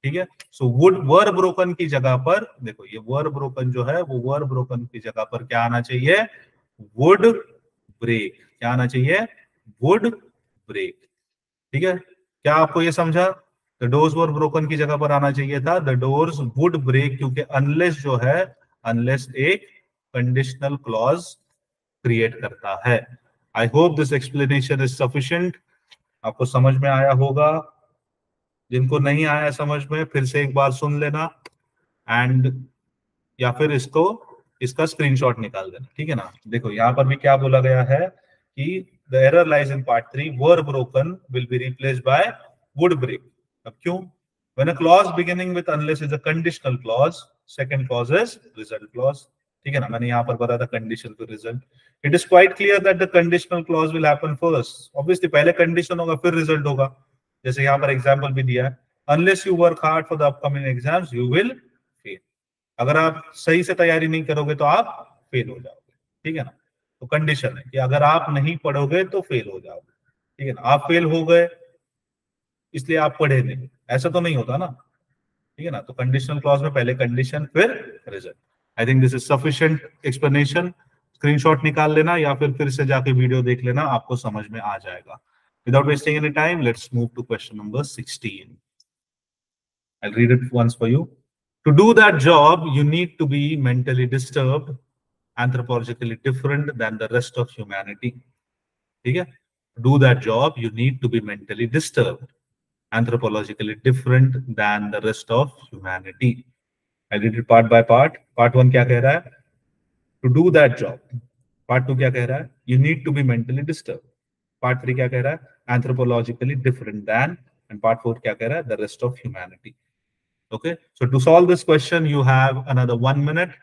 ठीक है. सो वुड वर ब्रोकन की जगह पर देखो, ये वर ब्रोकन जो है वो वर ब्रोकन की जगह पर क्या आना चाहिए? Would break. क्या आना चाहिए? Would break. ठीक है. क्या आपको ये समझा? द डोर्स वर ब्रोकन की जगह पर आना चाहिए था द डोर्स वुड ब्रेक, क्योंकि अनलेस जो है, अनलेस एक कंडीशनल क्लॉज क्रिएट करता है. I hope this explanation is sufficient. आपको समझ में आया होगा. जिनको नहीं आया समझ में, फिर से एक बार सुन लेना एंड या फिर इसका स्क्रीनशॉट निकाल देना. ठीक है ना. देखो यहाँ पर भी क्या बोला गया है कि the error lies in part 3, were broken will be replaced by would break. अब क्यों? When a clause beginning with unless is a conditional clause, second clause is result clause. ठीक है ना. मैंने यहाँ पर बताया था condition to result. It is quite clear that the conditional clause will happen first. Obviously पहले कंडीशन होगा फिर रिजल्ट होगा. जैसे यहाँ पर एग्जाम्पल भी दिया है, unless you work hard for the upcoming exams you will fail. अगर आप सही से तैयारी नहीं करोगे तो आप फेल हो जाओगे. ठीक है ना. तो कंडीशन है कि अगर आप नहीं पढ़ोगे तो फेल हो जाओगे. ठीक है ना. आप फेल हो गए इसलिए आप पढ़े नहीं, ऐसा तो नहीं होता ना. ठीक है ना. तो कंडीशनल क्लॉज में पहले कंडीशन फिर result. I think this is sufficient explanation. Screenshot निकाल लेना या फिर से जाके वीडियो देख लेना, आपको समझ में आ जाएगा. Without wasting any time, let's move to question number 16. I'll read it once for you. To do that job, you need to be mentally disturbed, anthropologically different than the rest of humanity. ठीक है. To do that job, you need to be mentally disturbed, anthropologically different than the rest of humanity. I read it part by part. Part 1 क्या कह रहा है? To do that job. Part 2 क्या कह रहा है? You need to be mentally disturbed. Part 3 क्या कह रहा है? Anthropologically different than. And part 4 क्या कह रहा है? The rest of humanity. Okay, so to solve this question, you have another 1 minute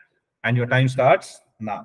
and your time starts now.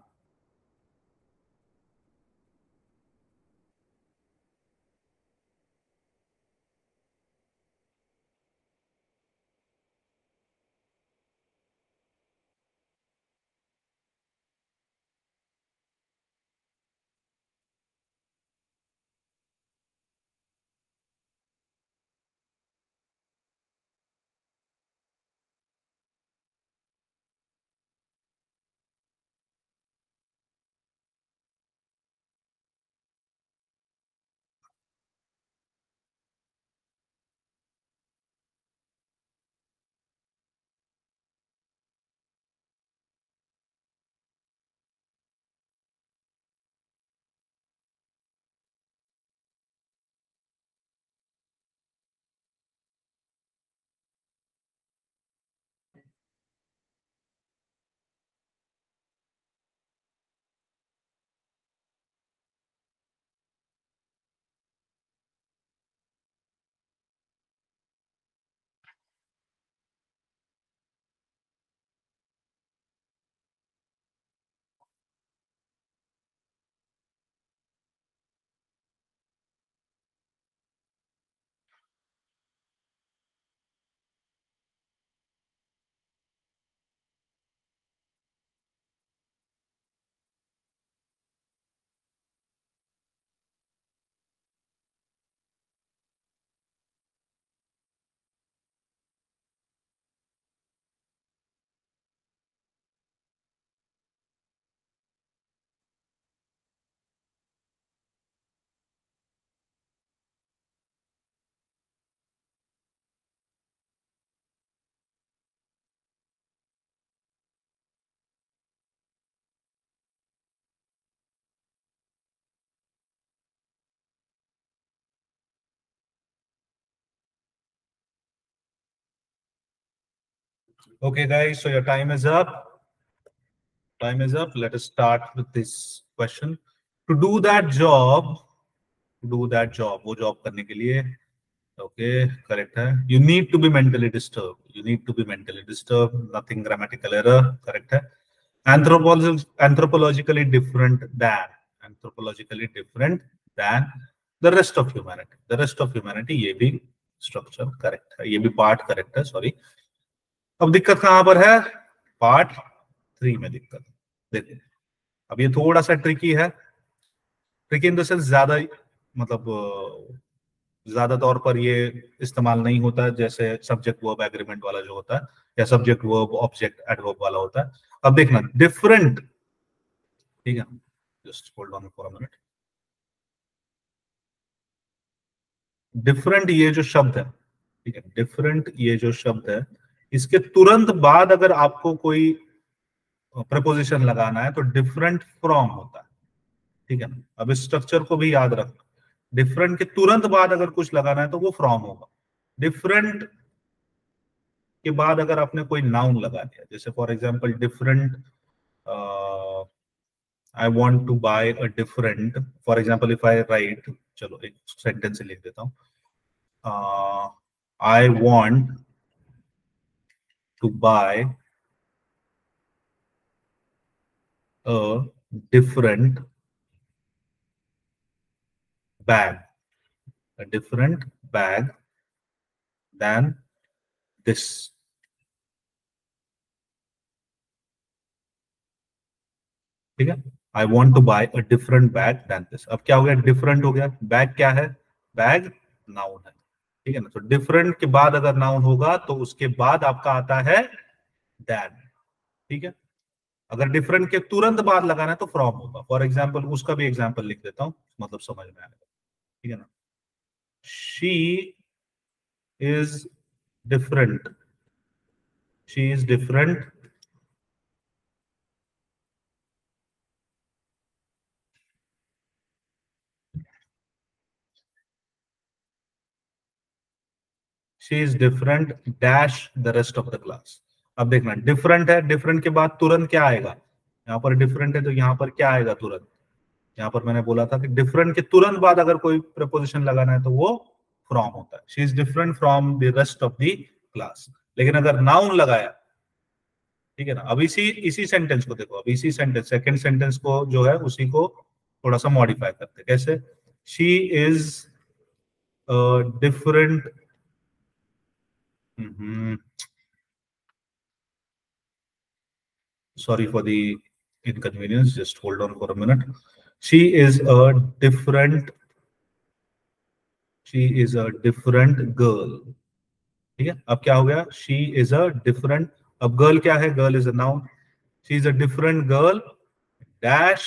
Okay, guys, so your time is up. Time is up. Let us start with this question. To do that job, वो job करने के लिए, okay, correct है. You need to be mentally disturbed. You need to be mentally disturbed. Nothing grammatical error, correct है. Anthropologically different than the rest of humanity. The rest of humanity, ये भी structure correct है, ये भी part correct है. Sorry. अब दिक्कत कहां पर है? पार्ट 3 में दिक्कत. देखो, अब ये थोड़ा सा ट्रिकी है. ट्रिकी इन द सेंस ज्यादा, मतलब ज्यादा तौर पर ये इस्तेमाल नहीं होता है जैसे सब्जेक्ट वर्ब एग्रीमेंट वाला जो होता है, या सब्जेक्ट वर्ब ऑब्जेक्ट एडवर्ब वाला होता है. अब देखना डिफरेंट, ठीक है, just hold on for a minute. Different ये जो शब्द है, ठीक है, डिफरेंट ये जो शब्द है, इसके तुरंत बाद अगर आपको कोई प्रपोजिशन लगाना है तो डिफरेंट फ्रॉम होता है, ठीक है ना. अब इस स्ट्रक्चर को भी याद रखना. डिफरेंट के तुरंत बाद अगर कुछ लगाना है तो वो फ्रॉम होगा. डिफरेंट के बाद अगर आपने कोई नाउन लगा दिया, जैसे for example different, I want to buy a different, for example if I write, चलो एक सेंटेंस लिख देता हूं, I want to buy a different bag, a different bag than this. ठीक है, I want to buy a different bag than this. अब क्या हो गया? डिफरेंट हो गया. बैग क्या है? बैग नाउन है, ठीक है ना. तो डिफरेंट के बाद अगर नाउन होगा तो उसके बाद आपका आता है दैन, ठीक है. अगर डिफरेंट के तुरंत बाद लगाना है तो फ्रॉम होगा. फॉर एग्जाम्पल, उसका भी एग्जाम्पल लिख देता हूं, मतलब समझ में आएगा, ठीक है ना. She is different. She is different she is different dash the rest of the class. अब देखना, डिफरेंट है, डिफरेंट के बाद तुरंत क्या आएगा? यहाँ पर डिफरेंट है तो यहाँ पर क्या आएगा तुरंत? यहाँ पर मैंने बोला था कि डिफरेंट के तुरंत बाद अगर कोई प्रपोजिशन लगाना है तो वो फ्रॉम होता है. She is different from the rest of the class. लेकिन अगर नाउन लगाया, ठीक है ना. अब इसी सेंटेंस को देखो, अब इसी सेंटेंस, सेकंड सेंटेंस को जो है उसी को थोड़ा सा मॉडिफाई करते. कैसे? She is different, sorry for the inconvenience, just hold on for a minute. She is a different girl. ठीक है, अब क्या हो गया? she is a different, अब girl क्या है? girl is a noun. she is a different girl dash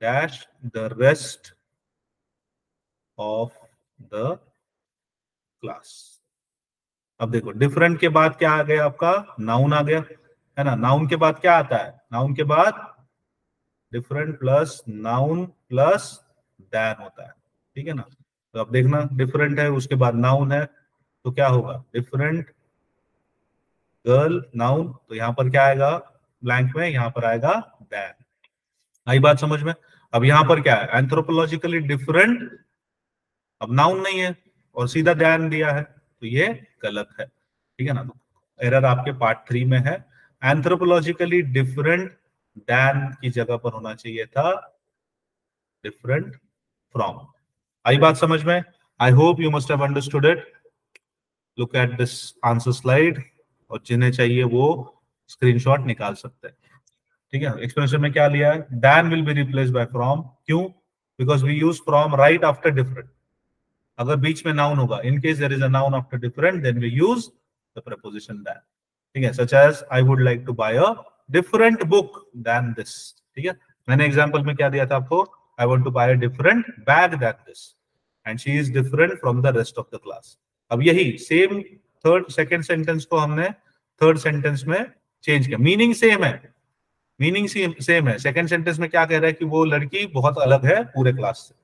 the rest of the class. अब देखो, डिफरेंट के बाद क्या आ गया? आपका नाउन आ गया, है ना. नाउन के बाद क्या आता है? नाउन के बाद different plus noun plus than होता है, ठीक है ना. तो अब देखना, डिफरेंट है, उसके बाद नाउन है, तो क्या होगा? डिफरेंट गर्ल नाउन, तो यहाँ पर क्या आएगा? ब्लैंक में यहाँ पर आएगा दैन. आई बात समझ में? अब यहाँ पर क्या है? एंथ्रोपोलॉजिकली डिफरेंट, अब नाउन नहीं है और सीधा दैन दिया है, तो ये गलत है, ठीक है ना. तो एरर आपके पार्ट 3 में है. एंथ्रोपोलॉजिकली डिफरेंट दैन की जगह पर होना चाहिए था डिफरेंट फ्रॉम. आई बात समझ में? I hope you must have understood it. Look at this answer slide, और जिन्हें चाहिए वो स्क्रीनशॉट निकाल सकते हैं, ठीक है. एक्सप्लेनेशन में क्या लिया है? Than will be replaced by from. क्यों? Because we use from right after different. अगर बीच में नाउन होगा, in case there is a noun after different, then we use the preposition than, ठीक है. Such as I would like to buy a different book than this, ठीक है. मैंने example में क्या दिया था आपको? I want to buy a different bag than this, and she is different from the rest of the class. अब यही सेम सेकंड सेंटेंस को हमने थर्ड सेंटेंस में चेंज किया. मीनिंग सेम है, मीनिंग सेम है. सेकंड सेंटेंस में क्या कह रहा है? कि वो लड़की बहुत अलग है पूरे क्लास से.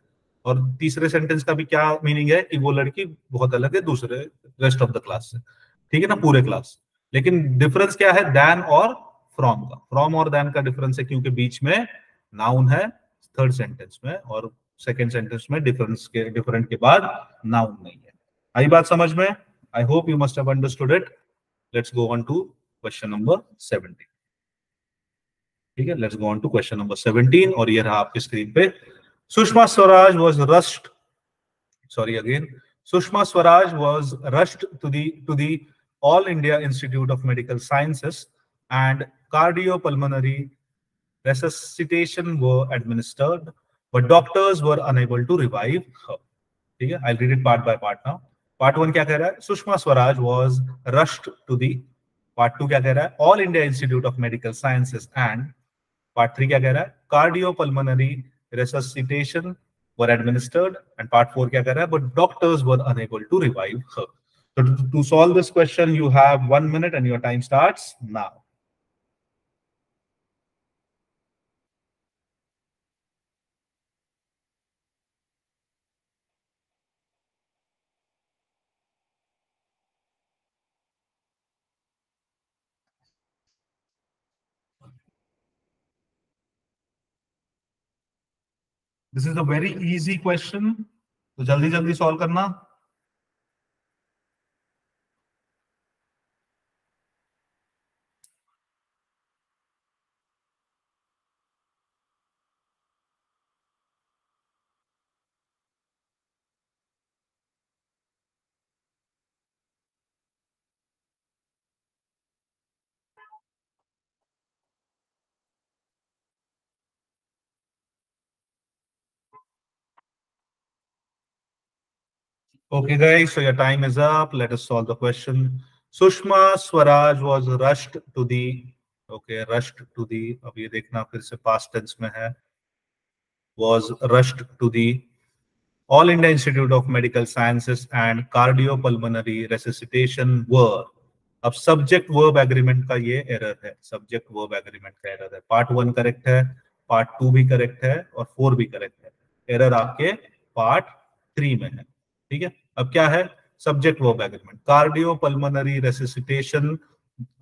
और तीसरे सेंटेंस का भी क्या मीनिंग है? कि वो लड़की बहुत अलग है दूसरे रेस्ट ऑफ द क्लास से, ठीक है ना, पूरे क्लास। लेकिन डिफरेंस क्या है दैन और फ्रॉम का? फ्रॉम और दैन का डिफरेंस है क्योंकि बीच में नाउन है थर्ड सेंटेंस में, और सेकेंड सेंटेंस में डिफरेंट के बाद नाउन नहीं है। आई बात समझ में? I hope you must have understood it. Let's go on to question number 17। ठीक है, let's go on to question number 17, और ये रहा आपकी स्क्रीन पे। Sushma Swaraj was rushed, sorry again, Sushma Swaraj was rushed to the All India Institute of Medical Sciences, and cardiopulmonary resuscitation were administered, but doctors were unable to revive her. ठीक है, I'll read it part by part now. Part 1 क्या कह रहा है? Sushma Swaraj was rushed to the, part 2 क्या कह रहा है? All India Institute of Medical Sciences, and part 3 क्या कह रहा है? Cardiopulmonary resuscitation were administered, and part 4 क्या कह रहा है? But doctors were unable to revive her. So to solve this question, you have 1 minute and your time starts now. This is a very easy question, तो जल्दी जल्दी solve करना। Okay, guys, so your time is up. Let us solve the question. Sushma Swaraj was rushed to the, okay, rushed to the, अब ये देखना फिर से past tense में है, was rushed to the All India Institute of Medical Sciences and Cardiopulmonary Resuscitation were, अब subject verb agreement का ये एरर है, सब्जेक्ट वर्ब एग्रीमेंट का एरर है। पार्ट 1 करेक्ट है, पार्ट 2 भी करेक्ट है, और 4 भी करेक्ट है। एरर आपके पार्ट 3 में है। ठीक है, अब क्या है? Subject verb agreement, cardio pulmonary resuscitation.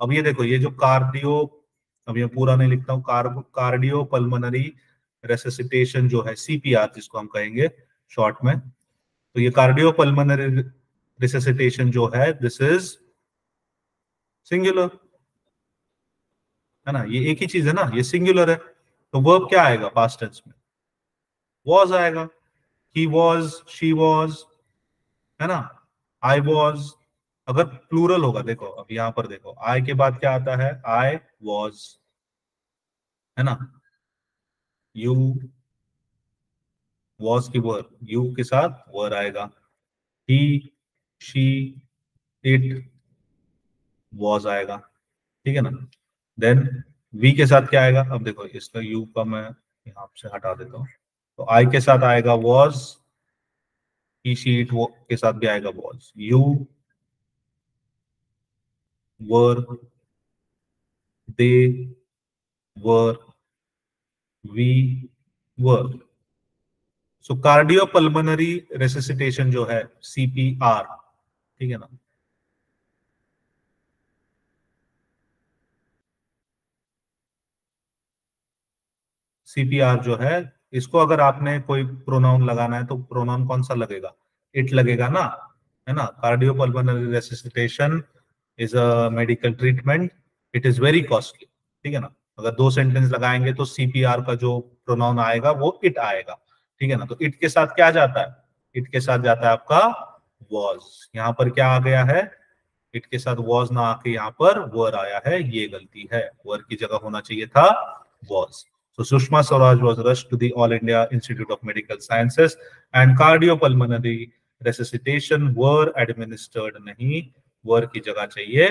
अब ये देखो, ये जो कार्डियो, अब ये पूरा नहीं लिखता हूँ, कार्डियो पल्मोनरी रेसिसिटेशन जो है, सीपीआर जिसको हम कहेंगे शॉर्ट में, तो ये कार्डियो पल्मोनरी रेसिसिटेशन जो है, दिस इज सिंगुलर, है ना, ये एक ही चीज है ना, ये सिंगुलर है। तो वर्ब क्या आएगा पास्ट टेंस में? वॉज आएगा। ही वॉज, शी वॉज, है ना, आई वॉज। अगर प्लूरल होगा, देखो अब यहां पर देखो, आई के बाद क्या आता है? आई वॉज, है ना, यू, वॉज की वर्ब, यू के साथ वर्ब आएगा, ही, शी, इट, वॉज आएगा। ठीक है ना, देन वी के साथ क्या आएगा? अब देखो, इसका यू का मैं यहां से हटा देता हूं, तो आई के साथ आएगा वॉज, ही, शी, इट के साथ भी आएगा was, you, were, they, were, we, were. So cardiopulmonary resuscitation जो है, सीपीआर, ठीक है ना, सीपीआर जो है, इसको अगर आपने कोई प्रोनाउन लगाना है तो प्रोनाउन कौन सा लगेगा? इट लगेगा ना, है ना। Cardiopulmonary resuscitation is a medical treatment, it is very costly. ठीक है ना, अगर 2 सेंटेंस लगाएंगे तो सीपीआर का जो प्रोनाउन आएगा वो इट आएगा। ठीक है ना, तो इट के साथ क्या जाता है? इट के साथ जाता है आपका वॉज। यहाँ पर क्या आ गया है? इट के साथ वॉज ना आके यहाँ पर वर आया है, ये गलती है, वर की जगह होना चाहिए था was. So Sushma Swaraj was rushed to the All India Institute of Medical Sciences and cardiopulmonary resuscitation were administered, नहीं, were की जगह चाहिए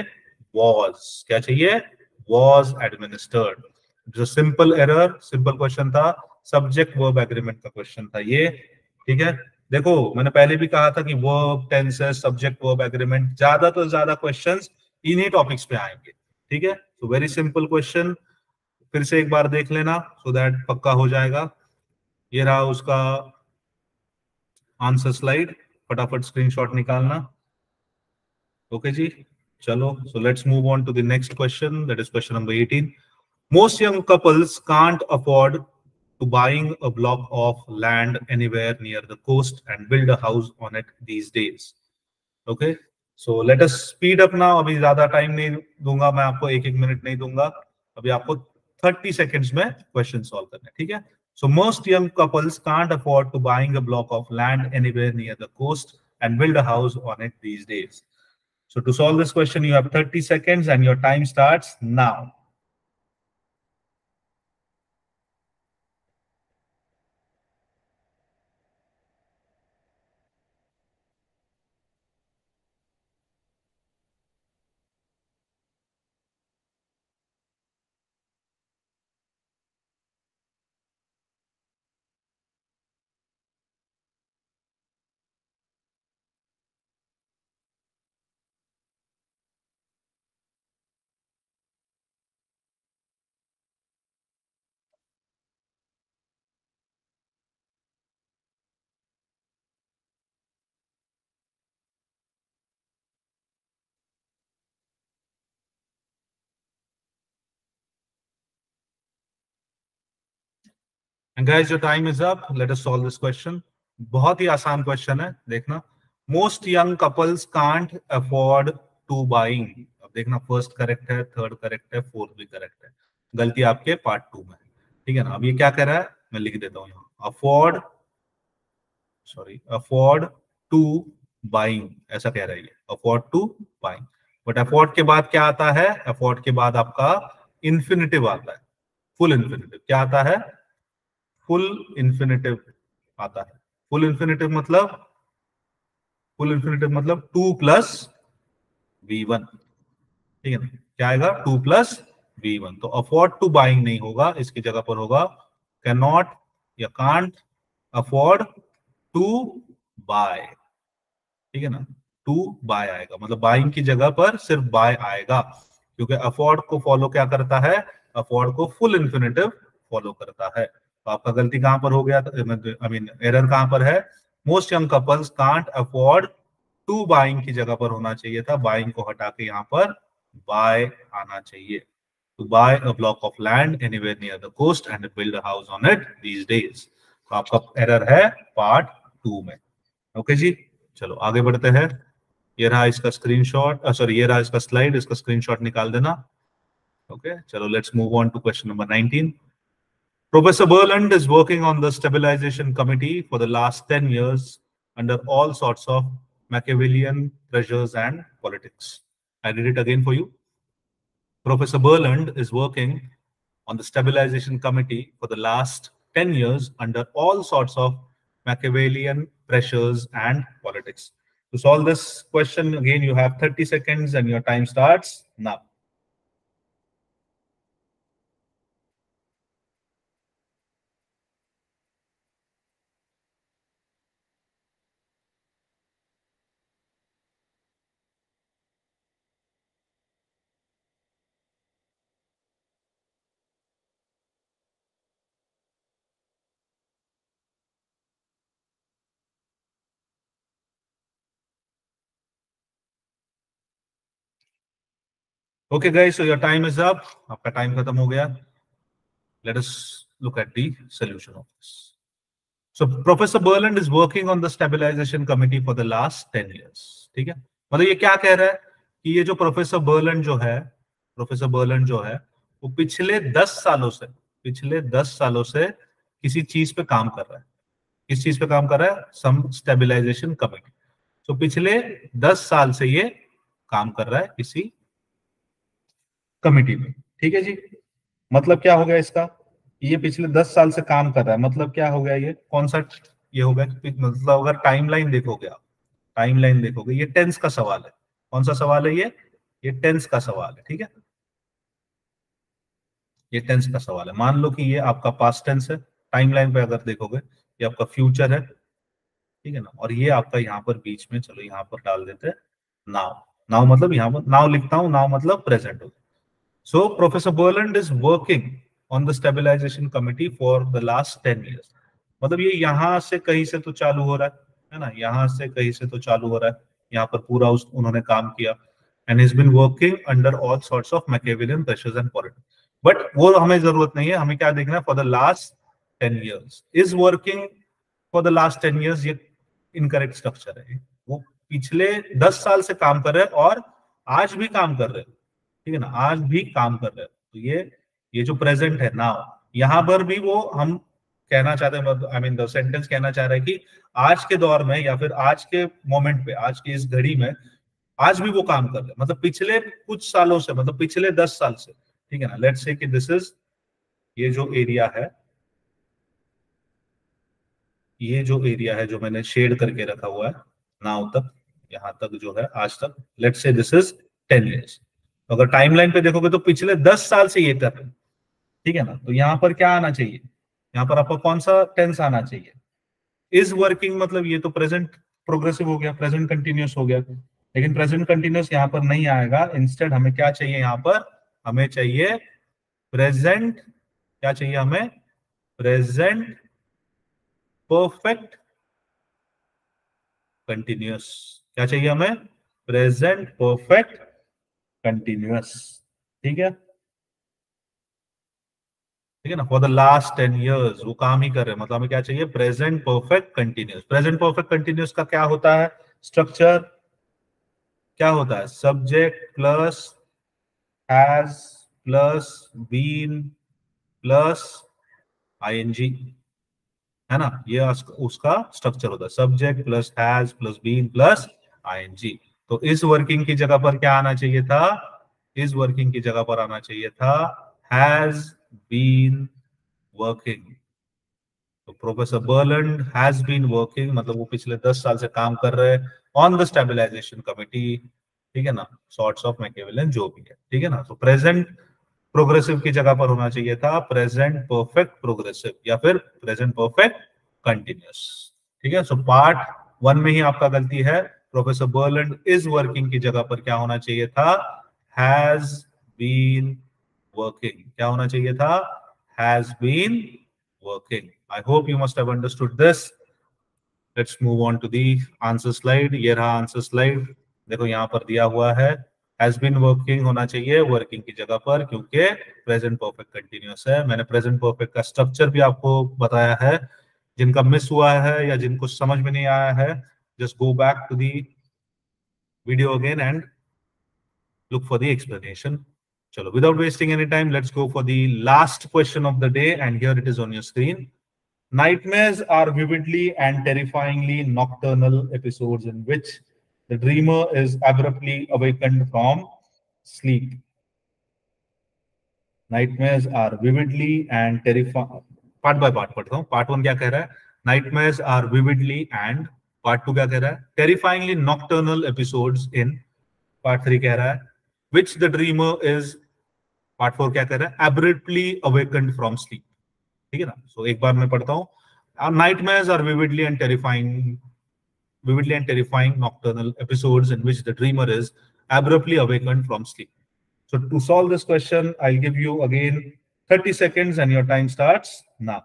was, क्या चाहिए? Was administered। जो सिंपल एरर, सिंपल क्वेश्चन था, सब्जेक्ट वर्ब एग्रीमेंट का क्वेश्चन था ये। ठीक है, देखो मैंने पहले भी कहा था कि verb, tenses, subject verb agreement, ज्यादा तो ज्यादा क्वेश्चंस इन्हीं टॉपिक्स पे आएंगे। ठीक है, तो वेरी सिंपल क्वेश्चन, फिर से एक बार देख लेना सो दैट पक्का हो जाएगा। ये रहा उसका आंसर स्लाइड, फटाफट स्क्रीनशॉट निकालना। ओके जी, चलो, so let's move on to the next question. That is question number 18. Most young couples can't afford to buying a block of land anywhere near the coast and build a house on it these days. Okay, so let us speed up now. अभी ज्यादा time नहीं दूंगा मैं आपको, एक minute नहीं दूंगा अभी आपको, 30 seconds में क्वेश्चन सॉल्व करना है, ठीक है? So most young couples can't afford to buying a block of land anywhere near the coast and build a house on it these days. So to solve this question, you have 30 seconds and your time starts now. And guys, your time is up. Let us solve this question. बहुत ही आसान question है, देखना. Most young couples can't afford to buying. अब देखना, first correct है, third correct है, fourth भी correct है. गलती आपके पार्ट 2 में, ठीक है ना? अब ये क्या कह रहा है, मैं लिख देता हूँ यहाँ. अफोर्ड टू बाइंग, ऐसा कह रहा है ये, afford to buying. But afford के बाद क्या आता है? अफोर्ड के बाद आपका इंफिनिटिव आता है, फुल इंफिनिटिव. क्या आता है? फुल इंफिनिटिव आता है. फुल इंफिनिटिव मतलब 2 प्लस V1, ठीक है ना? क्या आएगा? 2 प्लस V1. तो अफोर्ड टू बाइंग नहीं होगा, इसकी जगह पर होगा कैन नॉट या कांट अफोर्ड टू बाय, ठीक है ना? टू बाय आएगा, मतलब बाइंग की जगह पर सिर्फ बाय आएगा, क्योंकि अफोर्ड को फॉलो क्या करता है? अफोर्ड को फुल इंफिनिटिव फॉलो करता है. तो आपका गलती कहां पर हो गया? एरर कहां पर है? Most young couples can't afford to buying की जगह पर होना चाहिए था, बाइंग को हटा के यहाँ पर बाय आना चाहिए. To buy a block of land anywhere near the coast and build a house on it these days. तो आपका एरर है पार्ट 2 में. ओके जी, चलो आगे बढ़ते हैं. ये रहा इसका स्क्रीनशॉट, सॉरी ये रहा इसका स्लाइड, इसका स्क्रीनशॉट निकाल देना. ओके, चलो let's move on to question number 19. Professor Berland is working on the stabilization committee for the last 10 years under all sorts of Machiavellian pressures and politics. I read it again for you. Professor Berland is working on the stabilization committee for the last 10 years under all sorts of Machiavellian pressures and politics. To solve this question, again, you have 30 seconds and your time starts now. Okay, guys, so your time is up. आपका time खत्म हो गया. Let us look at the solution of this. So Professor Berland is working on the stabilization committee for the last 10 years. ठीक है, मतलब ये क्या कह रहा है कि ये जो प्रोफेसर बर्लैंड जो है वो पिछले 10 सालों से किसी चीज पे काम कर रहा है. किस चीज पे काम कर रहा है? सम स्टेबलाइजेशन कमेटी. तो पिछले 10 साल से ये काम कर रहा है किसी कमेटी में, ठीक है जी. मतलब क्या हो गया इसका? ये पिछले 10 साल से काम कर रहा है, मतलब क्या हो गया? ये कौन सा ये हो गया? मतलब अगर टाइमलाइन देखोगे, ये टेंस का सवाल है. कौन सा सवाल है ये टेंस का सवाल है, ठीक है? ये टेंस का सवाल है. मान लो कि ये आपका पास्ट टेंस है, टाइमलाइन पे अगर देखोगे ये आपका फ्यूचर है, ठीक है ना? और ये आपका यहाँ पर बीच में, चलो यहाँ पर डाल देते हैं नाउ मतलब यहाँ पर नाउ लिखता हूँ, नाउ मतलब प्रेजेंट हो. So Professor Berland is working on the stabilization committee for the last 10 years. मतलब ये यहाँ से कहीं से तो चालू हो रहा है ना? यहाँ से कहीं से तो चालू हो रहा है. यहाँ पर पूरा उन्होंने काम किया. and he's been working under all sorts of Machiavellian pressures and politics. But वो हमें जरूरत नहीं है, हमें क्या देखना है, for the last 10 years is working for the last 10 years, ये इनकरेक्ट स्ट्रक्चर है। वो पिछले 10 साल से काम कर रहे हैं और आज भी काम कर रहे हैं, ठीक है ना, आज भी काम कर रहे हैं। तो ये जो प्रेजेंट है नाउ, यहां पर भी वो हम कहना चाहते हैं, आई मीन द सेंटेंस कहना चाह रहा है कि आज के दौर में या फिर आज के मोमेंट पे, आज की इस घड़ी में आज भी वो काम कर रहे हैं, मतलब पिछले कुछ सालों से, मतलब पिछले 10 साल से, ठीक है ना। लेट्स से कि दिस इज, ये जो एरिया है, ये जो एरिया है जो मैंने शेड करके रखा हुआ है नाउ तक, यहां तक जो है आज तक, let's say this is 10 years। तो अगर टाइमलाइन पे देखोगे तो पिछले 10 साल से ये कर रहे हैं, ठीक है ना। तो यहाँ पर क्या आना चाहिए, यहाँ पर आपको कौन सा टेंस आना चाहिए, इज वर्किंग, मतलब ये तो प्रेजेंट प्रोग्रेसिव हो गया, प्रेजेंट कंटिन्यूस हो गया, लेकिन प्रेजेंट कंटिन्यूस यहाँ पर नहीं आएगा। इंस्टेड हमें क्या चाहिए, यहाँ पर हमें चाहिए प्रेजेंट, क्या चाहिए हमें, प्रेजेंट परफेक्ट कंटिन्यूस। क्या चाहिए हमें, प्रेजेंट परफेक्ट कंटिन्यूस, ठीक है, ठीक है ना। फॉर द लास्ट 10 years वो काम ही कर रहे हैं, मतलब हमें क्या चाहिए, present perfect continuous. Present perfect continuous का क्या होता है स्ट्रक्चर, क्या होता है, subject plus has plus been plus ING, है ना। ये उसका स्ट्रक्चर होता है, subject plus has plus been plus ING. तो इस वर्किंग की जगह पर क्या आना चाहिए था, इस वर्किंग की जगह पर आना चाहिए था हैज बीन वर्किंग। तो प्रोफेसर बर्लैंड हैज बीन वर्किंग, मतलब वो पिछले 10 साल से काम कर रहे हैं ऑन द स्टेबलाइजेशन कमिटी, ठीक है ना, सॉर्ट्स ऑफ मैकियावेलियन जो भी है, ठीक है ना। तो प्रेजेंट प्रोग्रेसिव की जगह पर होना चाहिए था प्रेजेंट परफेक्ट प्रोग्रेसिव या फिर प्रेजेंट परफेक्ट कंटिन्यूस, ठीक है। सो पार्ट 1 में ही आपका गलती है, प्रोफेसर बर्लैंड इज वर्किंग की जगह पर क्या होना चाहिए था, हैज बीन वर्किंग। क्या होना चाहिए था, has been working. I hope you must have understood this. Let's move on to the answer slide. ये रहा आंसर स्लाइड, देखो यहाँ पर दिया हुआ है हैज बीन वर्किंग होना चाहिए वर्किंग की जगह पर, क्योंकि प्रेजेंट परफेक्ट कंटिन्यूअस है। मैंने प्रेजेंट परफेक्ट का स्ट्रक्चर भी आपको बताया है, जिनका मिस हुआ है या जिनको समझ में नहीं आया है, just go back to the video again and look for the explanation. Chalo, without wasting any time, let's go for the last question of the day, and here it is on your screen. Nightmares are vividly and terrifyingly nocturnal episodes in which the dreamer is abruptly awakened from sleep. Nightmares are vividly and terrifying. Part by part पढ़ता हूँ। Part 1 क्या कह रहा है, Nightmares are vividly and Part 2 क्या कह रहा है, terrifyingly nocturnal episodes in Part 3 कह रहा है which the dreamer is, Part 4 क्या कह रहा है, abruptly awakened from sleep, ठीक है ना। सो एक बार मैं पढ़ता हूँ। Nightmares are vividly and terrifying nocturnal episodes in which the dreamer is abruptly awakened from sleep. So to solve this question, I'll give you again 30 seconds and your time starts now.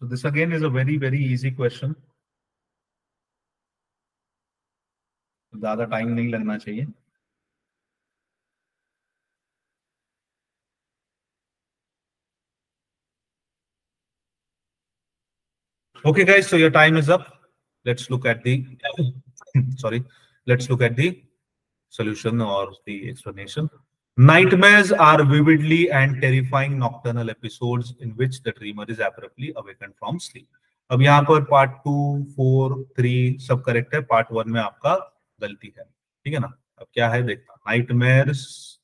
So this again is a very, very easy question. ज़्यादा time नहीं लगना चाहिए। Okay, guys, so your time is up. Let's look at the sorry. Let's look at the solution or the explanation. Nightmares are vividly and terrifying nocturnal episodes in which the dreamer is abruptly awakened from sleep. अब यहाँ पर part 2, 4, 3 सब correct है, part 1 में आपका गलती है, ठीक है ना। अब क्या है देखना, नाइटमेयर्स,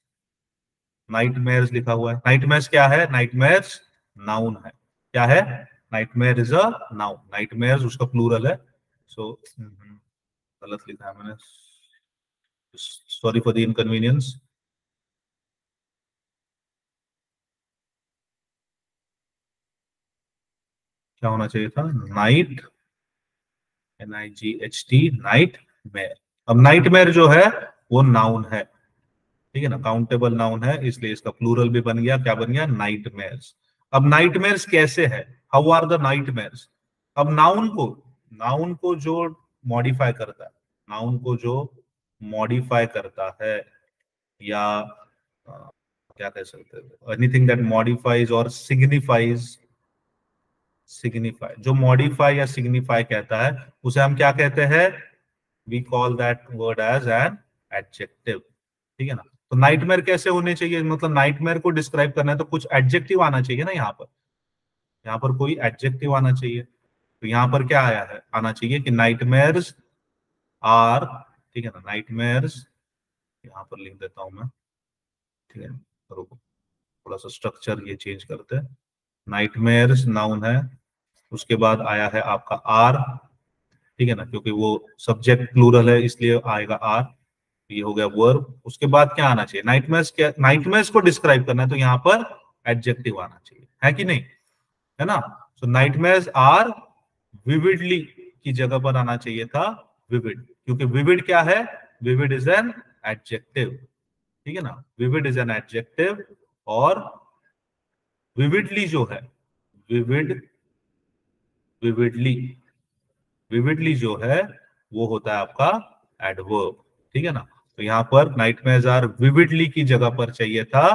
नाइटमेयर्स लिखा हुआ है। नाइटमेयर्स क्या है, नाइटमेयर्स नाउन है, क्या है, nightmare is a noun, nightmares उसका प्लूरल है। सो गलत लिखा है मैंने, सॉरी फॉर द इनकन्वीनियंस। क्या होना चाहिए था? Night, NIGHT, nightmare. अब नाइटमेयर जो है वो नाउन है, ठीक है ना, काउंटेबल नाउन है, इसलिए इसका प्लूरल भी बन गया, क्या बन गया? नाइटमेयर्स। अब नाइटमेयर्स कैसे है? How are the nightmares? अब नाउन को जो मॉडिफाई करता है, नाउन को जो मॉडिफाई करता है, या क्या कह सकते हैं, एनीथिंग दैट मॉडिफाइज और सिग्निफाइज, सिग्निफाई, जो मॉडिफाई या सिग्निफाई कहता है उसे हम क्या कहते हैं? We call that word as an adjective, ठीक है ना। तो नाइटमेयर कैसे होने चाहिए? मतलब नाइटमेयर को डिस्क्राइब करना है तो कुछ एडजेक्टिव आना चाहिए ना, यहाँ पर कोई एडजेक्टिव आना चाहिए। तो यहाँ पर क्या आया है? आना चाहिए कि नाइटमेयर्स आर, ठीक है ना, नाइटमेयर्स, यहाँ पर लिख देता हूं मैं, ठीक है, रुको, थोड़ा सा स्ट्रक्चर ये चेंज करते हैं। नाइटमेयर्स नाउन है, उसके बाद आया है आपका आर, ठीक है ना, क्योंकि वो सब्जेक्ट प्लूरल है इसलिए आएगा आर, ये हो गया वर्ब। उसके बाद क्या आना चाहिए? नाइटमेयर्स, क्या नाइटमेयर्स को डिस्क्राइब करना है तो यहाँ पर एडजेक्टिव आना चाहिए, है कि नहीं, है ना। सो नाइटमेयर्स आर विविडली की जगह पर आना चाहिए था विविड, क्योंकि विविड क्या है? विविड इज एन एडजेक्टिव, ठीक है ना, विविड इज एन एडजेक्टिव। और विविडली जो है, विविड, विविडली, विविडली जो है वो होता है आपका एडवर्ब, ठीक है ना। तो यहाँ पर नाइटमेयर्स आर विविडली की जगह पर चाहिए था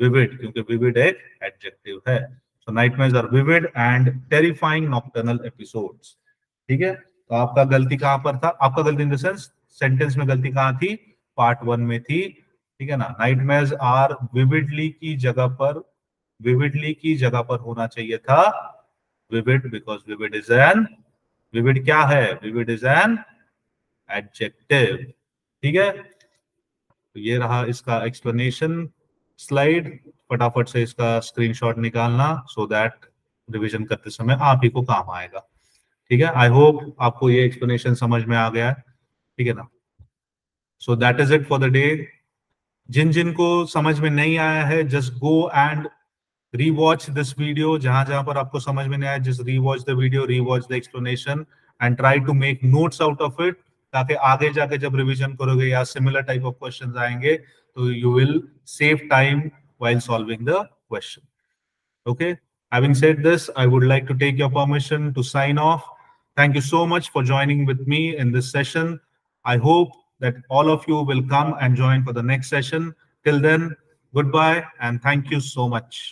विविड, क्योंकि विविड एक एडजेक्टिव है। So nightmares are vivid and terrifying nocturnal episodes, ठीक है। तो आपका गलती कहां पर था? आपका गलती इन द सेंस सेंटेंस में गलती कहां थी? पार्ट 1 में थी, ठीक है ना। नाइटमेयर्स आर विविडली की जगह पर, विविडली की जगह पर होना चाहिए था vivid, because vivid is an, vivid क्या है? विविड इज एन एडजेक्टिव, ठीक है। तो ये रहा इसका एक्सप्लेनेशन स्लाइड, फटाफट से इसका स्क्रीनशॉट निकालना सो दैट रिवीजन करते समय आप ही को काम आएगा, ठीक है। आई होप आपको ये एक्सप्लेनेशन समझ में आ गया है, ठीक है ना। So that is it for the day. जिन जिन को समझ में नहीं आया है, just go and rewatch this video, जहां जहां पर आपको समझ में नहीं आया, just rewatch the video, rewatch the explanation and try to make notes out of it, ताकि आगे जाके जब रिवीजन करोगे या सिमिलर टाइप ऑफ क्वेश्चंस आएंगे तो you will save time while solving the question. Okay, having said this, I would like to take your permission to sign off. Thank you so much for joining with me in this session. I hope that all of you will come and join for the next session. Till then, goodbye and thank you so much.